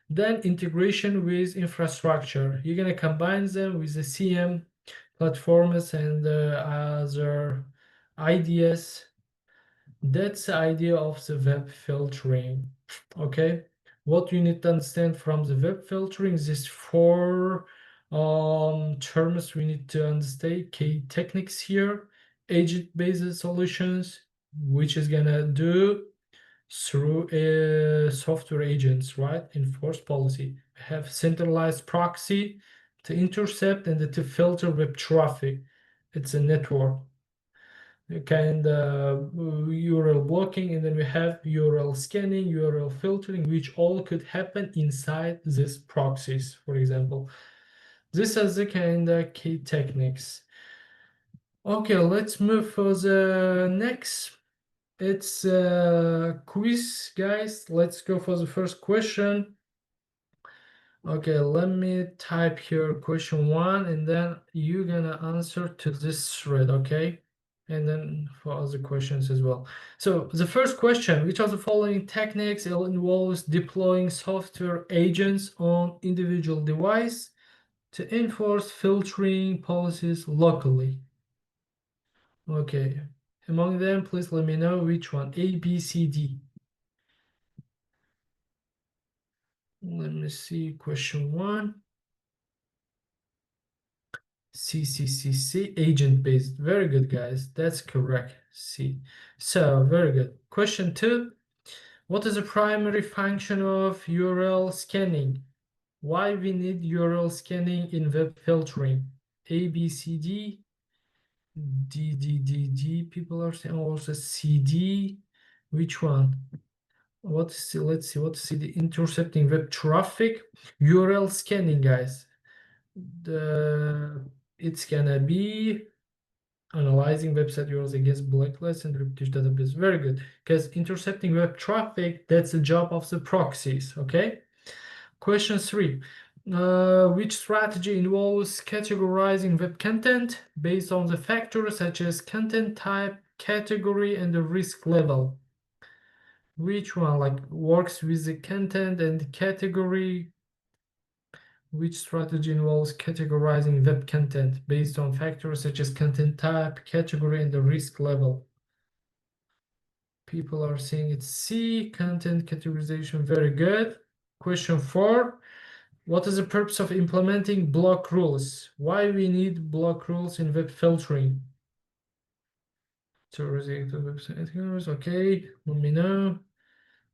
Then integration with infrastructure, you're going to combine them with the CM platforms and other IDS. That's the idea of the web filtering. Okay, what you need to understand from the web filtering is these four terms we need to understand. Key techniques here: agent-based solutions, which is gonna do through software agents, right? Enforce policy. We have centralized proxy to intercept and to filter web traffic. It's a network kind of URL blocking, and then we have URL scanning, URL filtering, which all could happen inside these proxies, for example. This is the kind of key techniques. Okay, let's move for the next. It's a quiz, guys. Let's go for the first question. Okay, let me type here question 1, and then you're gonna answer to this thread, okay? And then for other questions as well. So the first question, which of the following techniques involves deploying software agents on individual device to enforce filtering policies locally. Okay, among them, please let me know which one. A, B, C, D. Let me see question 1. C, agent-based. Very good, guys. That's correct. C. So, very good. Question 2. What is the primary function of URL scanning? Why we need URL scanning in web filtering? A, B, C, D. D. People are saying also C, D. Which one? Let's see. What's the intercepting web traffic? URL scanning, guys. It's gonna be analyzing website URLs against blacklists and repetition database. Very good, because intercepting web traffic, that's the job of the proxies. Okay. Question 3. Which strategy involves categorizing web content based on the factors such as content type, category, and the risk level? Which one works with the content and category? Which strategy involves categorizing web content based on factors such as content type, category, and the risk level? People are saying it's C, content categorization. Very good. Question 4. What is the purpose of implementing block rules? Why we need block rules in web filtering? To restrict the website. Okay, let me know.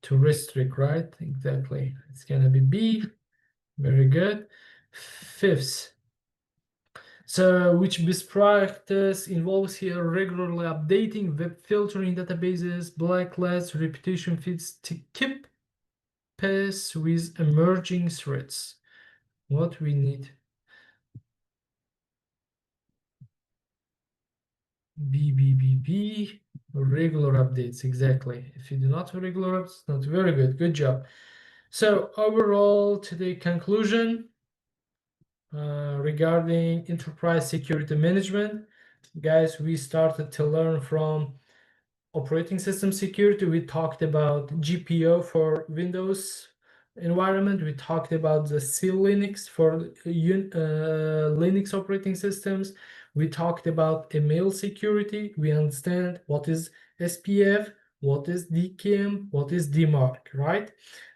To restrict, right? Exactly. It's gonna be B. Very good. 5th. So, which best practice involves here regularly updating web filtering databases, blacklists, repetition feeds to keep pace with emerging threats? What we need? B. Regular updates, exactly. If you do not have regular updates, not very good. Good job. So overall, today conclusion regarding enterprise security management, guys, we started to learn from operating system security. We talked about GPO for Windows environment. We talked about the C Linux for Linux operating systems. We talked about email security. We understand what is SPF, what is DKIM, what is DMARC, right?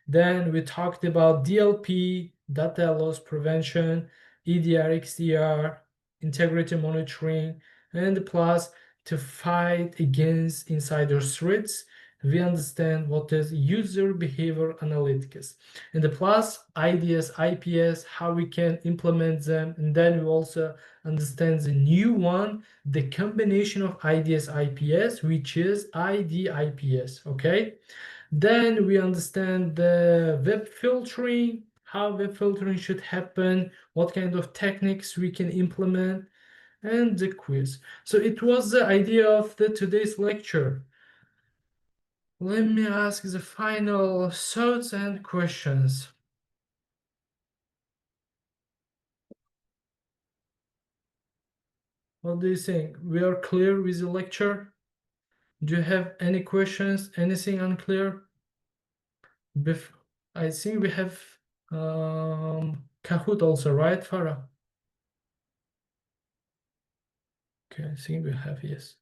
Then we talked about DLP, data loss prevention, EDR, XDR, integrity monitoring, and plus to fight against insider threats, we understand what is user behavior analytics. And the plus IDS, IPS, how we can implement them. And then we also understand the new one, the combination of IDS, IPS, which is IDIPS, okay? Then we understand the web filtering, how web filtering should happen, what kind of techniques we can implement, and the quiz. So it was the idea of the today's lecture. Let me ask the final thoughts and questions. What do you think? We are clear with the lecture? Do you have any questions? Anything unclear? I think we have Kahoot also, right, Farah? Okay, I think we have, yes.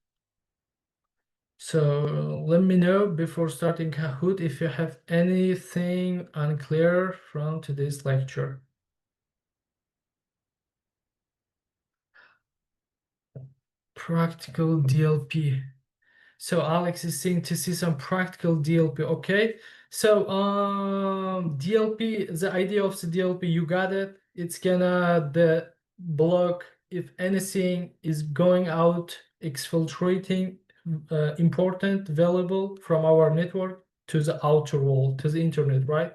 So let me know before starting Kahoot if you have anything unclear from today's lecture. Practical DLP. So Alex is saying to see some practical DLP. Okay. So DLP, the idea of the DLP, you got it. It's gonna the block if anything is going out, exfiltrating important, valuable from our network to the outer world, to the internet, right?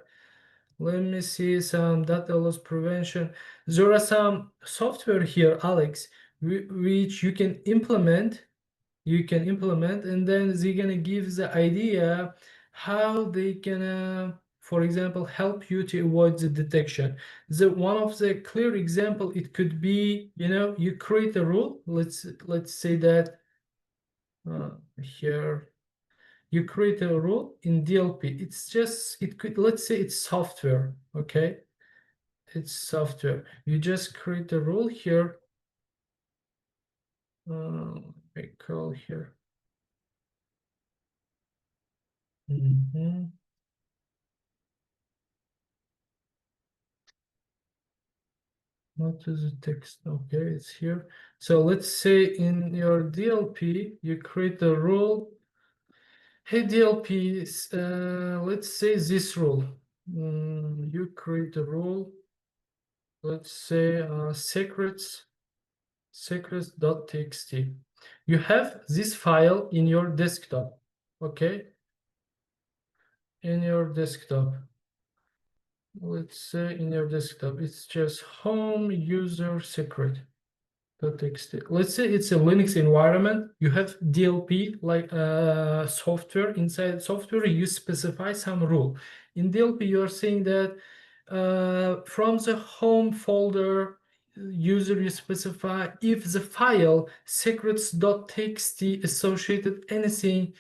Let me see some data loss prevention. There are some software here, Alex, which you can implement, and then they're gonna give the idea how they can, for example, help you to avoid the detection. The one of the clear example, it could be, you create a rule. Let's say that here you create a rule in DLP. It's just, it could, let's say it's software, okay? it's software. You just create a rule here. I call here. Not to the text. Okay, it's here. So let's say in your DLP, you create a rule. Hey, DLP, let's say this rule. You create a rule. Let's say secrets.txt. You have this file in your desktop. Okay, in your desktop. Let's say in your desktop, it's just home user secret. .txt. Let's say it's a Linux environment. You have DLP, like software. Inside software, you specify some rule. In DLP, you are saying that from the home folder, user you specify if the file secrets.txt associated anything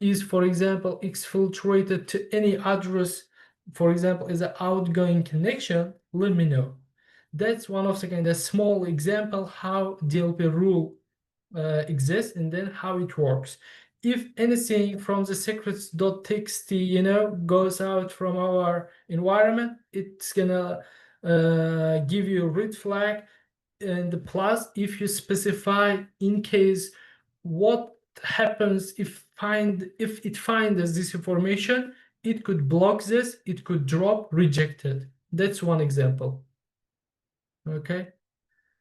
is, for example, exfiltrated to any address, for example, as an outgoing connection, let me know. That's one of the kind of small example how DLP rule exists and then how it works. If anything from the secrets.txt, goes out from our environment, it's gonna give you a red flag. And plus, if you specify in case what happens if it finds this information, it could block this, it could drop rejected. That's one example. Okay,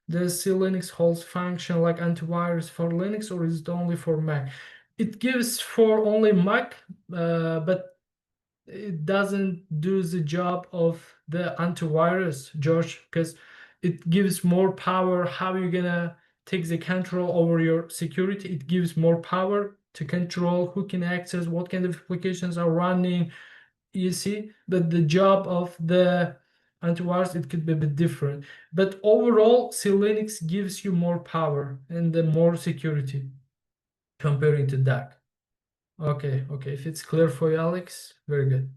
does Linux holds function like antivirus for Linux, or is it only for Mac? It gives for only Mac, but it doesn't do the job of the antivirus, George, because it gives more power. How you gonna take the control over your security? It gives more power to control who can access, what kind of applications are running, you see. But the job of the antivirus, it could be a bit different. But overall, Linux gives you more power and more security comparing to DAC. Okay, if it's clear for you, Alex, very good.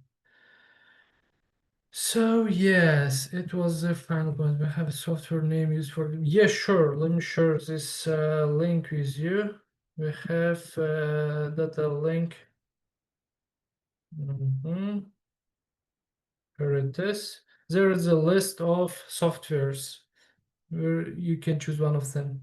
So yes, it was the final point. We have a software name used for. Yeah, sure. Let me share this link with you. We have data link. Here it is. There is a list of softwares where you can choose one of them.